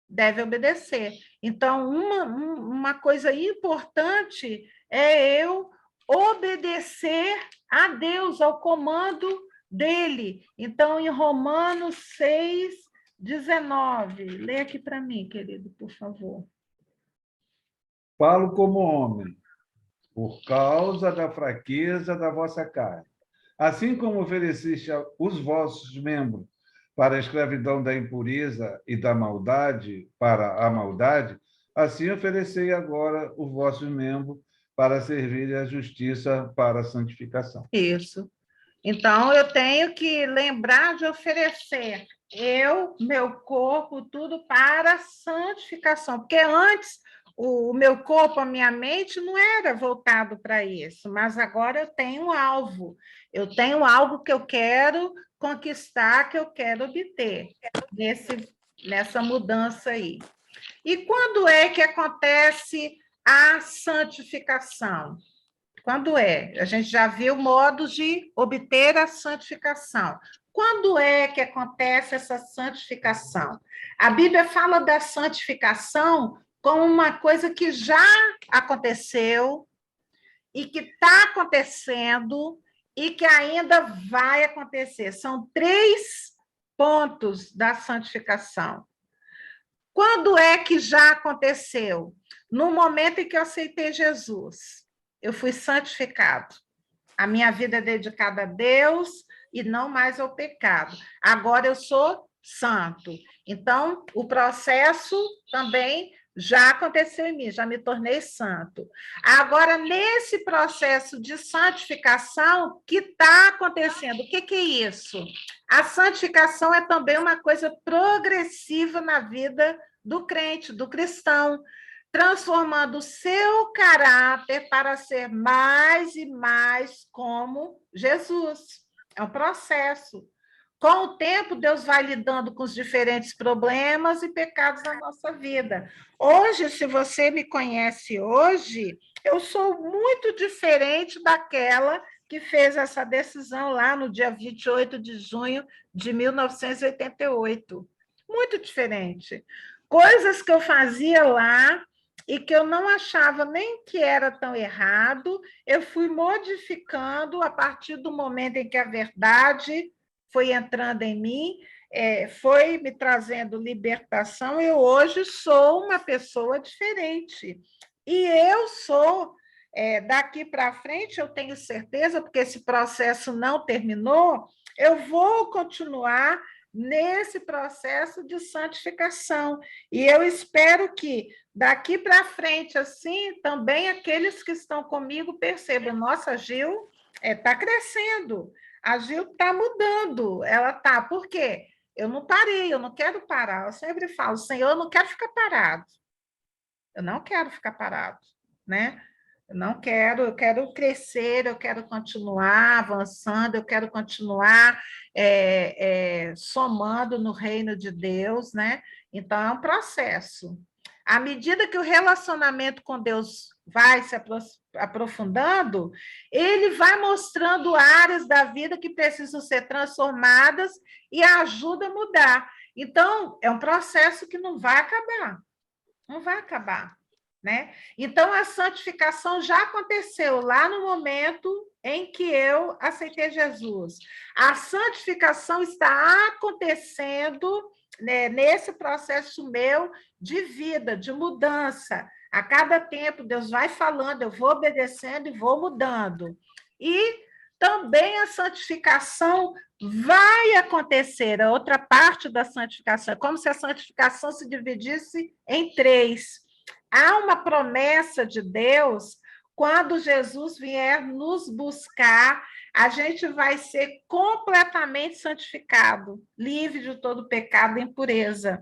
Deve obedecer. Então, uma coisa importante é eu obedecer a Deus, ao comando dele. Então, em Romanos 6:19, lê aqui para mim, querido, por favor. Falo como homem, por causa da fraqueza da vossa carne. Assim como ofereceste os vossos membros para a escravidão da impureza e da maldade para a maldade, assim oferecei agora os vossos membros para servir à justiça para a santificação. Isso. Então, eu tenho que lembrar de oferecer meu corpo, tudo para a santificação, porque antes o meu corpo, a minha mente não era voltado para isso, mas agora eu tenho alvo, eu tenho algo que eu quero conquistar, que eu quero obter nessa mudança aí. E quando é que acontece a santificação? Quando é? A gente já viu modos de obter a santificação. Quando é que acontece essa santificação? A Bíblia fala da santificação como uma coisa que já aconteceu e que está acontecendo e que ainda vai acontecer. São 3 pontos da santificação. Quando é que já aconteceu? No momento em que eu aceitei Jesus, eu fui santificado. A minha vida é dedicada a Deus e não mais ao pecado. Agora eu sou santo. Então, o processo também já aconteceu em mim, já me tornei santo. Agora, nesse processo de santificação, o que está acontecendo? O que é isso? A santificação é também uma coisa progressiva na vida do crente, do cristão, transformando o seu caráter para ser mais e mais como Jesus. É um processo. Com o tempo, Deus vai lidando com os diferentes problemas e pecados da nossa vida. Hoje, se você me conhece hoje, eu sou muito diferente daquela que fez essa decisão lá no dia 28 de junho de 1988. Muito diferente. Coisas que eu fazia lá e que eu não achava nem que era tão errado, eu fui modificando a partir do momento em que a verdade foi entrando em mim, foi me trazendo libertação. Eu hoje sou uma pessoa diferente. E eu sou, daqui para frente, eu tenho certeza, porque esse processo não terminou, eu vou continuar nesse processo de santificação. E eu espero que daqui para frente, assim, também aqueles que estão comigo percebam, nossa, Gil está crescendo, a Gil está mudando, ela está, por quê? Eu não parei, eu não quero parar, eu sempre falo, Senhor, eu não quero ficar parado, eu não quero ficar parado, né? Eu quero crescer, eu quero continuar avançando, eu quero continuar somando no reino de Deus, né? Então, é um processo. À medida que o relacionamento com Deus vai se aprofundando, ele vai mostrando áreas da vida que precisam ser transformadas e ajuda a mudar. Então, é um processo que não vai acabar. Não vai acabar, né? Então, a santificação já aconteceu lá no momento em que eu aceitei Jesus. A santificação está acontecendo, né, nesse processo meu de vida, de mudança. A cada tempo, Deus vai falando, eu vou obedecendo e vou mudando. E também a santificação vai acontecer, a outra parte da santificação, é como se a santificação se dividisse em três. Há uma promessa de Deus, quando Jesus vier nos buscar, a gente vai ser completamente santificado, livre de todo pecado e impureza.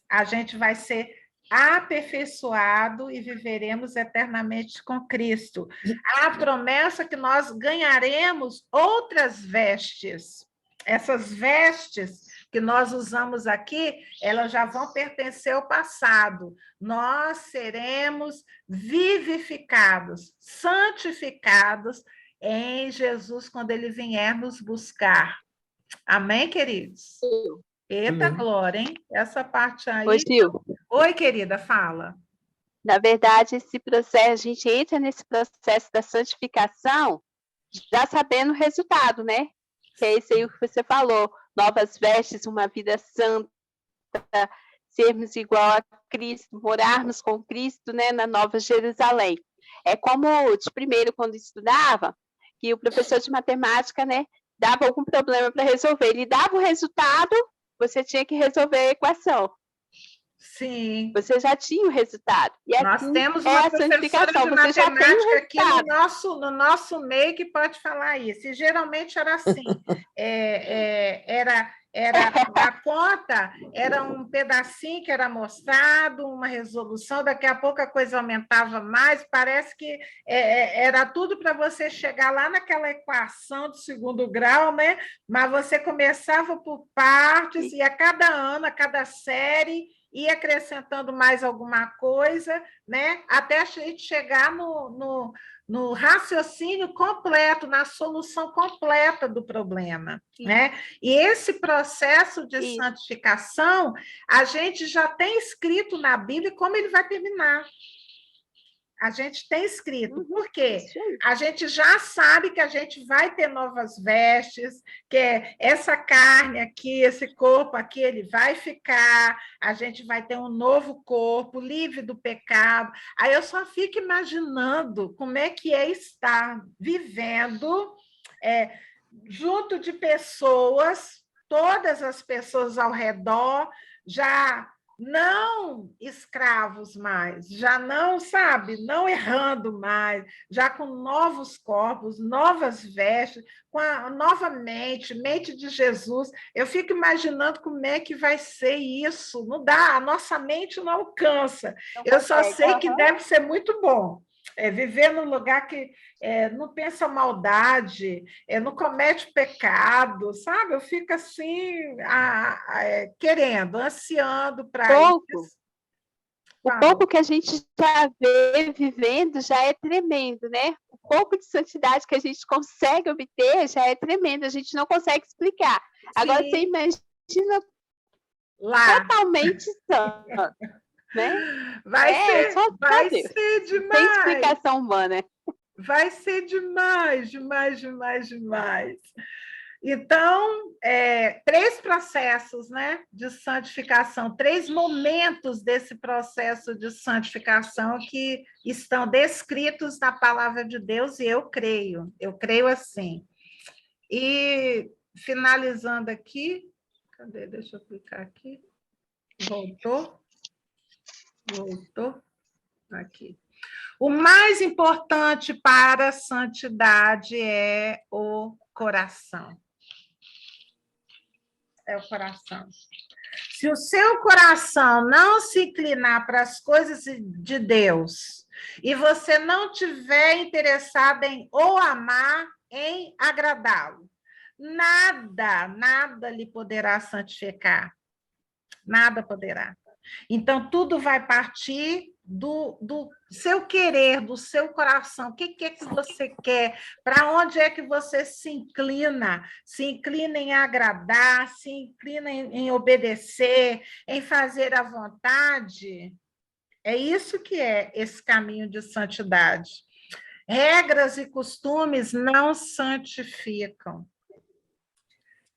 A gente vai ser aperfeiçoado e viveremos eternamente com Cristo. Há a promessa que nós ganharemos outras vestes. Essas vestes que nós usamos aqui, elas já vão pertencer ao passado. Nós seremos vivificados, santificados em Jesus quando ele vier nos buscar. Amém, queridos? Eita, glória, hein? Essa parte aí... Oi, Gil. Oi, querida, fala. Na verdade, esse processo, a gente entra nesse processo da santificação já sabendo o resultado, né? Que é isso aí que você falou, novas vestes, uma vida santa, sermos igual a Cristo, morarmos com Cristo, né, na Nova Jerusalém. É como, de primeiro, quando estudava, que o professor de matemática, né, dava algum problema para resolver. Ele dava o resultado, você tinha que resolver a equação. Sim. Você já tinha o resultado. E nós assim temos uma professora de matemática aqui no nosso meio que pode falar isso. E geralmente era assim. Era a conta, era um pedacinho que era mostrado, uma resolução, daqui a pouco a coisa aumentava mais, parece que era tudo para você chegar lá naquela equação de segundo grau, né? Mas você começava por partes, e a cada ano, a cada série, ia acrescentando mais alguma coisa, né? Até a gente chegar no raciocínio completo, na solução completa do problema, né? E esse processo de santificação, a gente já tem escrito na Bíblia como ele vai terminar. A gente tem escrito. Uhum, Por quê? isso aí. A gente já sabe que a gente vai ter novas vestes, que essa carne aqui, esse corpo aqui, ele vai ficar, a gente vai ter um novo corpo, livre do pecado. Aí eu só fico imaginando como é que é estar vivendo junto de pessoas, todas as pessoas ao redor, já não escravos mais, já não, sabe, não errando mais, já com novos corpos, novas vestes, com a nova mente de Jesus. Eu fico imaginando como é que vai ser isso. Não dá, a nossa mente não alcança. Não Eu só consegue. sei que Aham. deve ser muito bom. Viver num lugar que não pensa maldade, não comete pecado, sabe? Eu fico assim, querendo, ansiando para Pouco. isso. O Fala. pouco que a gente já vê vivendo já é tremendo, né? O pouco de santidade que a gente consegue obter já é tremendo, a gente não consegue explicar. Agora, você Sim, imagina lá. totalmente santo, né? Vai Só ser Deus. Sem demais. explicação humana. Vai ser demais, demais, demais, demais. Então, 3 processos, né, de santificação, 3 momentos desse processo de santificação que estão descritos na palavra de Deus, e eu creio assim. E, finalizando aqui, cadê? Deixa eu clicar aqui. Voltou, aqui. O mais importante para a santidade é o coração. É o coração. Se o seu coração não se inclinar para as coisas de Deus e você não tiver interessado em o amar, em agradá-lo, nada lhe poderá santificar. Nada poderá. Então, tudo vai partir do seu querer, do seu coração. O que é que você quer? Para onde é que você se inclina? Se inclina em agradar, se inclina em obedecer, em fazer a vontade? É isso que é esse caminho de santidade. Regras e costumes não santificam.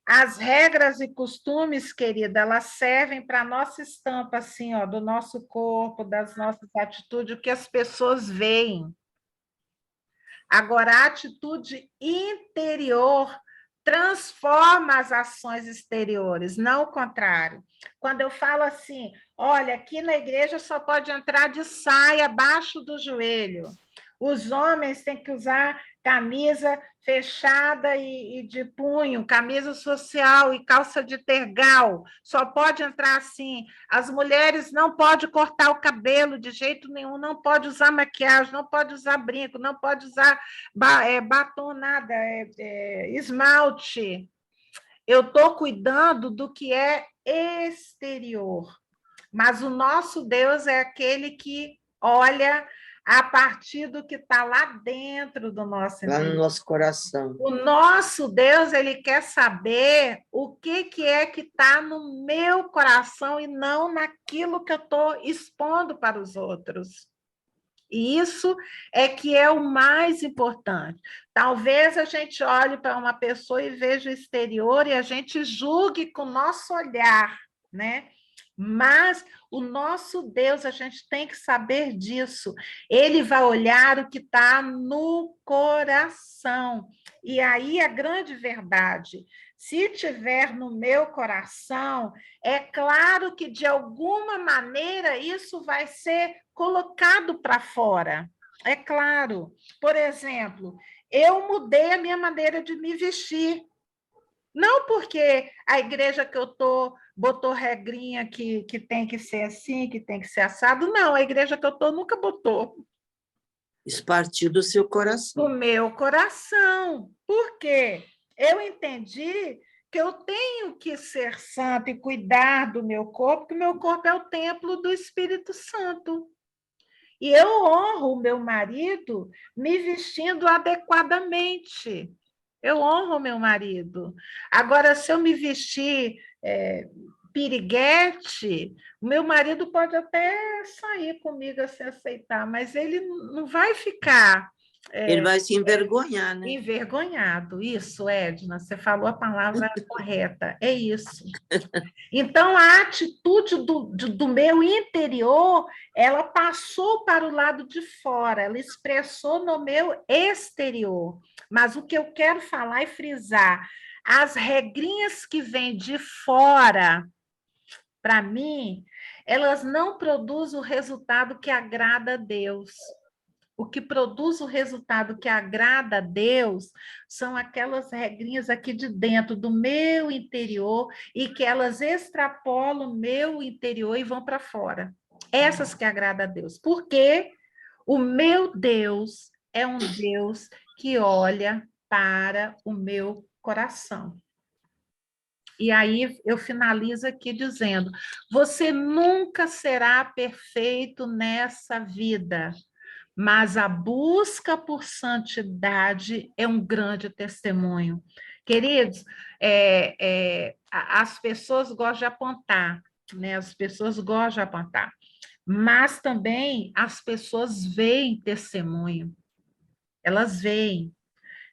As regras e costumes, querida, elas servem para a nossa estampa, assim, ó, do nosso corpo, das nossas atitudes, o que as pessoas veem. Agora, a atitude interior transforma as ações exteriores, não o contrário. Quando eu falo assim, olha, aqui na igreja só pode entrar de saia abaixo do joelho. Os homens têm que usar camisa fechada e de punho, camisa social e calça de tergal. Só pode entrar assim. As mulheres não podem cortar o cabelo de jeito nenhum, não pode usar maquiagem, não pode usar brinco, não pode usar batom, nada, esmalte. Eu estou cuidando do que é exterior. Mas o nosso Deus é aquele que olha a partir do que está lá dentro do nosso Lá no interior. nosso coração. O nosso Deus, ele quer saber o que é que está no meu coração e não naquilo que eu estou expondo para os outros. E isso é que é o mais importante. Talvez a gente olhe para uma pessoa e veja o exterior e a gente julgue com o nosso olhar, né? Mas o nosso Deus, a gente tem que saber disso. Ele vai olhar o que está no coração. E aí a grande verdade, se tiver no meu coração, é claro que de alguma maneira isso vai ser colocado para fora. É claro. Por exemplo, eu mudei a minha maneira de me vestir. Não porque a igreja que eu estou botou regrinha que tem que ser assim, que tem que ser assado. Não, a igreja que eu estou nunca botou. Isso partiu do seu coração. Do meu coração. Por quê? Eu entendi que eu tenho que ser santa e cuidar do meu corpo, porque o meu corpo é o templo do Espírito Santo. E eu honro o meu marido me vestindo adequadamente. Eu honro o meu marido. Agora, se eu me vestir piriguete, o meu marido pode até sair comigo a se aceitar, mas ele não vai ficar Ele vai se envergonhar, né? envergonhado. Isso, Edna, você falou a palavra correta, é isso. Então, a atitude do meu interior, ela passou para o lado de fora, ela expressou no meu exterior. Mas o que eu quero falar e frisar, as regrinhas que vêm de fora, para mim, elas não produzem o resultado que agrada a Deus. O que produz o resultado que agrada a Deus são aquelas regrinhas aqui de dentro do meu interior e que elas extrapolam o meu interior e vão para fora. Essas que agradam a Deus. Porque o meu Deus é um Deus que olha para o meu coração. E aí eu finalizo aqui dizendo: você nunca será perfeito nessa vida, mas a busca por santidade é um grande testemunho. Queridos, as pessoas gostam de apontar, né? As pessoas gostam de apontar, mas também as pessoas veem testemunho, elas veem.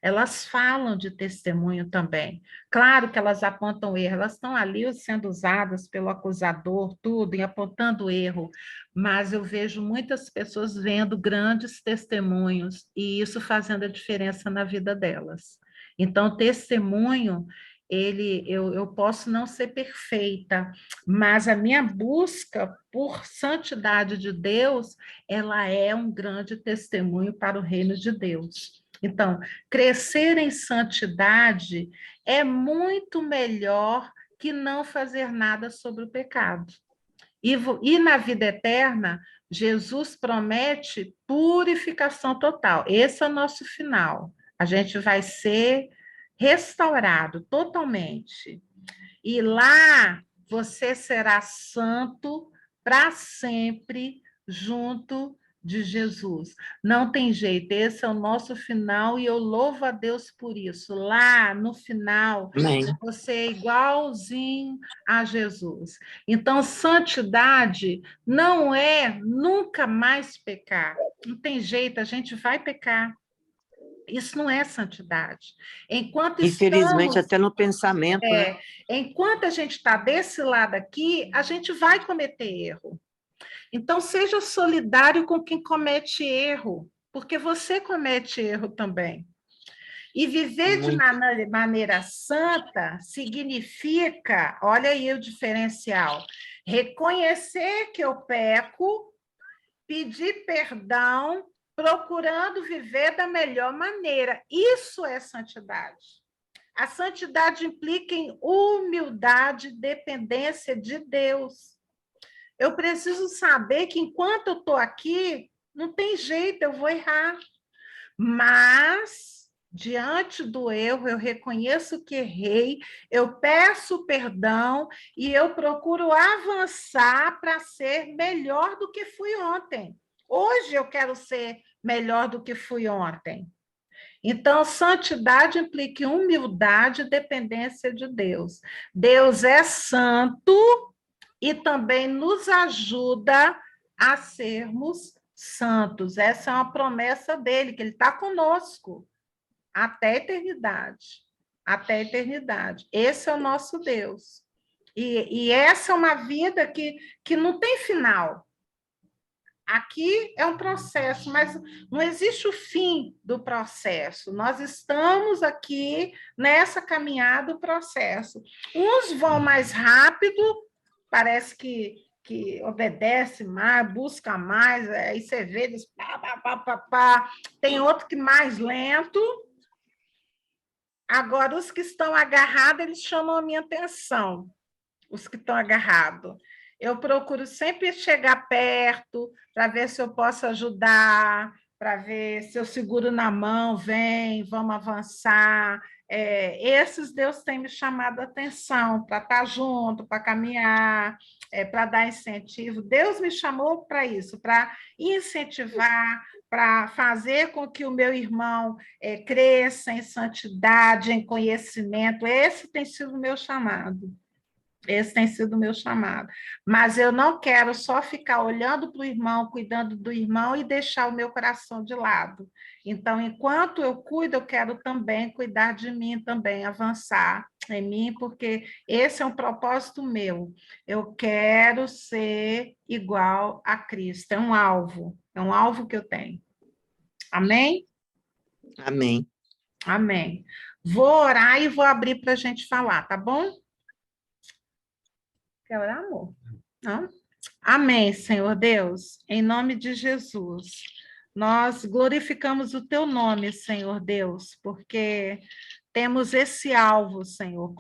Elas falam de testemunho também. Claro que elas apontam erro, elas estão ali sendo usadas pelo acusador, tudo, e apontando erro, mas eu vejo muitas pessoas vendo grandes testemunhos e isso fazendo a diferença na vida delas. Então, testemunho, eu posso não ser perfeita, mas a minha busca por santidade de Deus, ela é um grande testemunho para o reino de Deus. Então, crescer em santidade é muito melhor que não fazer nada sobre o pecado. E na vida eterna, Jesus promete purificação total. Esse é o nosso final. A gente vai ser restaurado totalmente. E lá você será santo para sempre, junto de Jesus. Não tem jeito, esse é o nosso final e eu louvo a Deus por isso. Lá no final, Amém. você é igualzinho a Jesus. Então, santidade não é nunca mais pecar. Não tem jeito, a gente vai pecar. Isso não é santidade. Enquanto Infelizmente, estamos até no pensamento, né? enquanto a gente está desse lado aqui, a gente vai cometer erro. Então, seja solidário com quem comete erro, porque você comete erro também. E viver de maneira santa significa, olha aí o diferencial, reconhecer que eu peco, pedir perdão, procurando viver da melhor maneira. Isso é santidade. A santidade implica em humildade e dependência de Deus. Eu preciso saber que enquanto eu estou aqui, não tem jeito, eu vou errar. Mas, diante do erro, eu reconheço que errei, eu peço perdão e eu procuro avançar para ser melhor do que fui ontem. Hoje eu quero ser melhor do que fui ontem. Então, santidade implica humildade e dependência de Deus. Deus é santo e também nos ajuda a sermos santos. Essa é uma promessa dele, que ele está conosco até a eternidade. Até a eternidade. Esse é o nosso Deus. E essa é uma vida que não tem final. Aqui é um processo, mas não existe o fim do processo. Nós estamos aqui nessa caminhada do processo. Uns vão mais rápido, parece que obedece mais, busca mais, aí você vê eles pá, pá, pá, pá, pá. Tem outro que mais lento. Agora, os que estão agarrados, eles chamam a minha atenção, os que estão agarrados. Eu procuro sempre chegar perto para ver se eu posso ajudar, para ver se eu seguro na mão, vem, vamos avançar. Esses Deus tem me chamado a atenção para estar junto, para caminhar, para dar incentivo. Deus me chamou para isso, para incentivar, para fazer com que o meu irmão cresça em santidade, em conhecimento. Esse tem sido o meu chamado. Esse tem sido o meu chamado. Mas eu não quero só ficar olhando para o irmão, cuidando do irmão e deixar o meu coração de lado. Então, enquanto eu cuido, eu quero também cuidar de mim, também avançar em mim, porque esse é um propósito meu. Eu quero ser igual a Cristo. É um alvo que eu tenho. Amém? Amém. Amém. Vou orar e vou abrir para a gente falar, tá bom? Quer orar, amor? Não? Amém, Senhor Deus, em nome de Jesus. Nós glorificamos o teu nome, Senhor Deus, porque temos esse alvo, Senhor.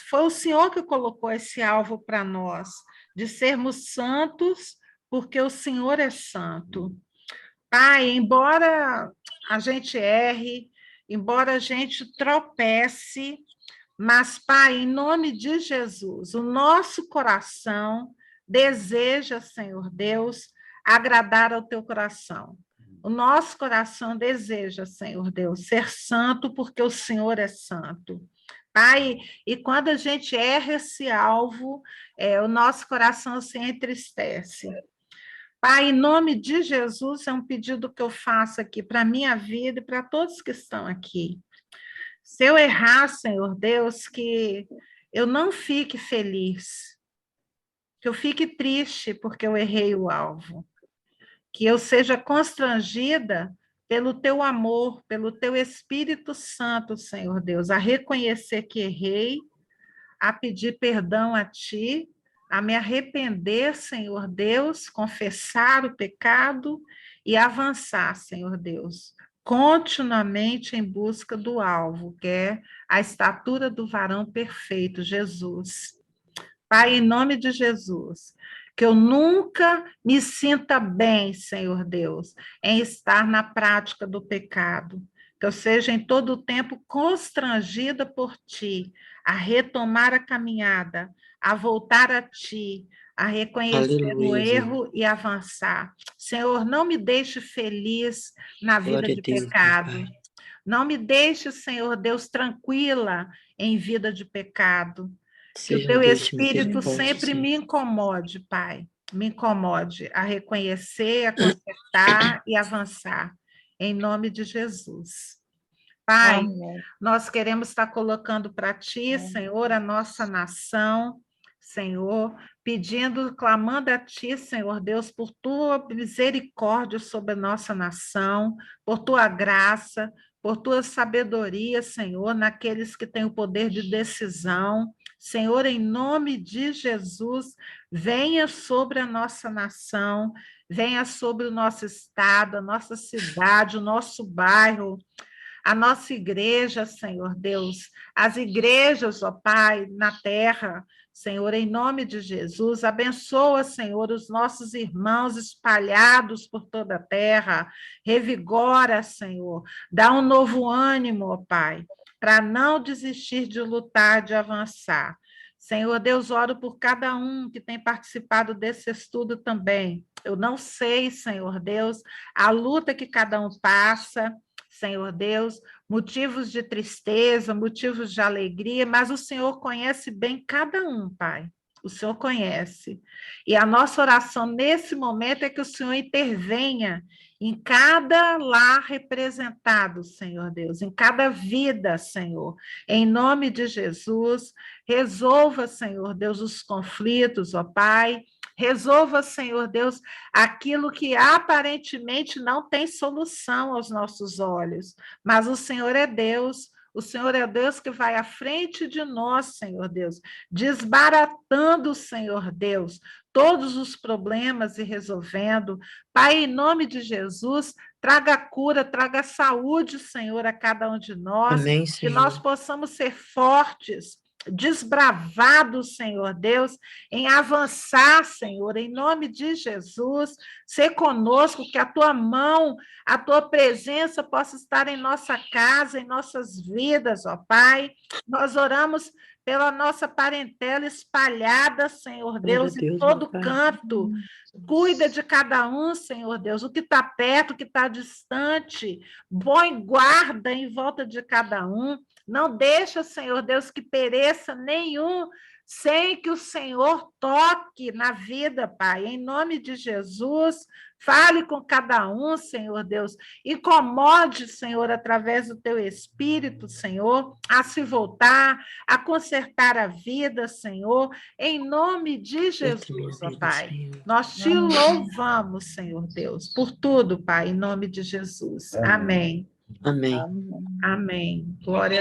Foi o Senhor que colocou esse alvo para nós, de sermos santos, porque o Senhor é santo. Pai, embora a gente erre, embora a gente tropece, mas, Pai, em nome de Jesus, o nosso coração deseja, Senhor Deus, agradar ao teu coração. O nosso coração deseja, Senhor Deus, ser santo, porque o Senhor é santo. Pai, e quando a gente erra esse alvo, o nosso coração se entristece. Pai, em nome de Jesus, é um pedido que eu faço aqui para a minha vida e para todos que estão aqui. Se eu errar, Senhor Deus, que eu não fique feliz, que eu fique triste porque eu errei o alvo, que eu seja constrangida pelo teu amor, pelo teu Espírito Santo, Senhor Deus, a reconhecer que errei, a pedir perdão a ti, a me arrepender, Senhor Deus, confessar o pecado e avançar, Senhor Deus, continuamente em busca do alvo, que é a estatura do varão perfeito, Jesus. Pai, em nome de Jesus, que eu nunca me sinta bem, Senhor Deus, em estar na prática do pecado, que eu seja em todo o tempo constrangida por Ti, a retomar a caminhada, a voltar a Ti, a reconhecer o Aleluia, erro e avançar. Senhor, não me deixe feliz na vida glória a de Deus, pecado. Pai. Não me deixe, Senhor Deus, tranquila em vida de pecado. Que o Seja um teu Deus de Espírito misericórdia, sempre Senhor. me incomode, Pai. Me incomode a reconhecer, a consertar e avançar. Em nome de Jesus. Pai, Amém. nós queremos estar colocando para Ti, Senhor, a nossa nação, Senhor, pedindo, clamando a Ti, Senhor Deus, por Tua misericórdia sobre a nossa nação, por Tua graça, por Tua sabedoria, Senhor, naqueles que têm o poder de decisão. Senhor, em nome de Jesus, venha sobre a nossa nação, venha sobre o nosso estado, a nossa cidade, o nosso bairro, a nossa igreja, Senhor Deus, as igrejas, ó Pai, na terra, Senhor, em nome de Jesus, abençoa, Senhor, os nossos irmãos espalhados por toda a terra, revigora, Senhor, dá um novo ânimo, ó Pai, para não desistir de lutar, de avançar. Senhor Deus, oro por cada um que tem participado desse estudo também. Eu não sei, Senhor Deus, a luta que cada um passa, Senhor Deus, motivos de tristeza, motivos de alegria, mas o Senhor conhece bem cada um, Pai. O Senhor conhece. E a nossa oração nesse momento é que o Senhor intervenha em cada lar representado, Senhor Deus, em cada vida, Senhor. Em nome de Jesus, resolva, Senhor Deus, os conflitos, ó Pai. Resolva, Senhor Deus, aquilo que aparentemente não tem solução aos nossos olhos, mas o Senhor é Deus. O Senhor é Deus que vai à frente de nós, Senhor Deus, desbaratando, Senhor Deus, todos os problemas e resolvendo. Pai, em nome de Jesus, traga cura, traga saúde, Senhor, a cada um de nós, Amém, que nós Senhor. possamos ser fortes, desbravados, Senhor Deus, em avançar, Senhor, em nome de Jesus, ser conosco, que a tua mão, a tua presença possa estar em nossa casa, em nossas vidas, ó Pai. Nós oramos pela nossa parentela espalhada, Senhor Glória a Deus, em Deus, meu todo Pai. canto. Cuida de cada um, Senhor Deus, o que está perto, o que está distante. Põe guarda em volta de cada um. Não deixa, Senhor Deus, que pereça nenhum sem que o Senhor toque na vida, Pai, em nome de Jesus. Fale com cada um, Senhor Deus. Incomode, Senhor, através do teu Espírito, Senhor, a se voltar, a consertar a vida, Senhor, em nome de Jesus, ó Pai. Nós te louvamos, Senhor Deus, por tudo, Pai, em nome de Jesus. Amém. Amém. Amém. Glória a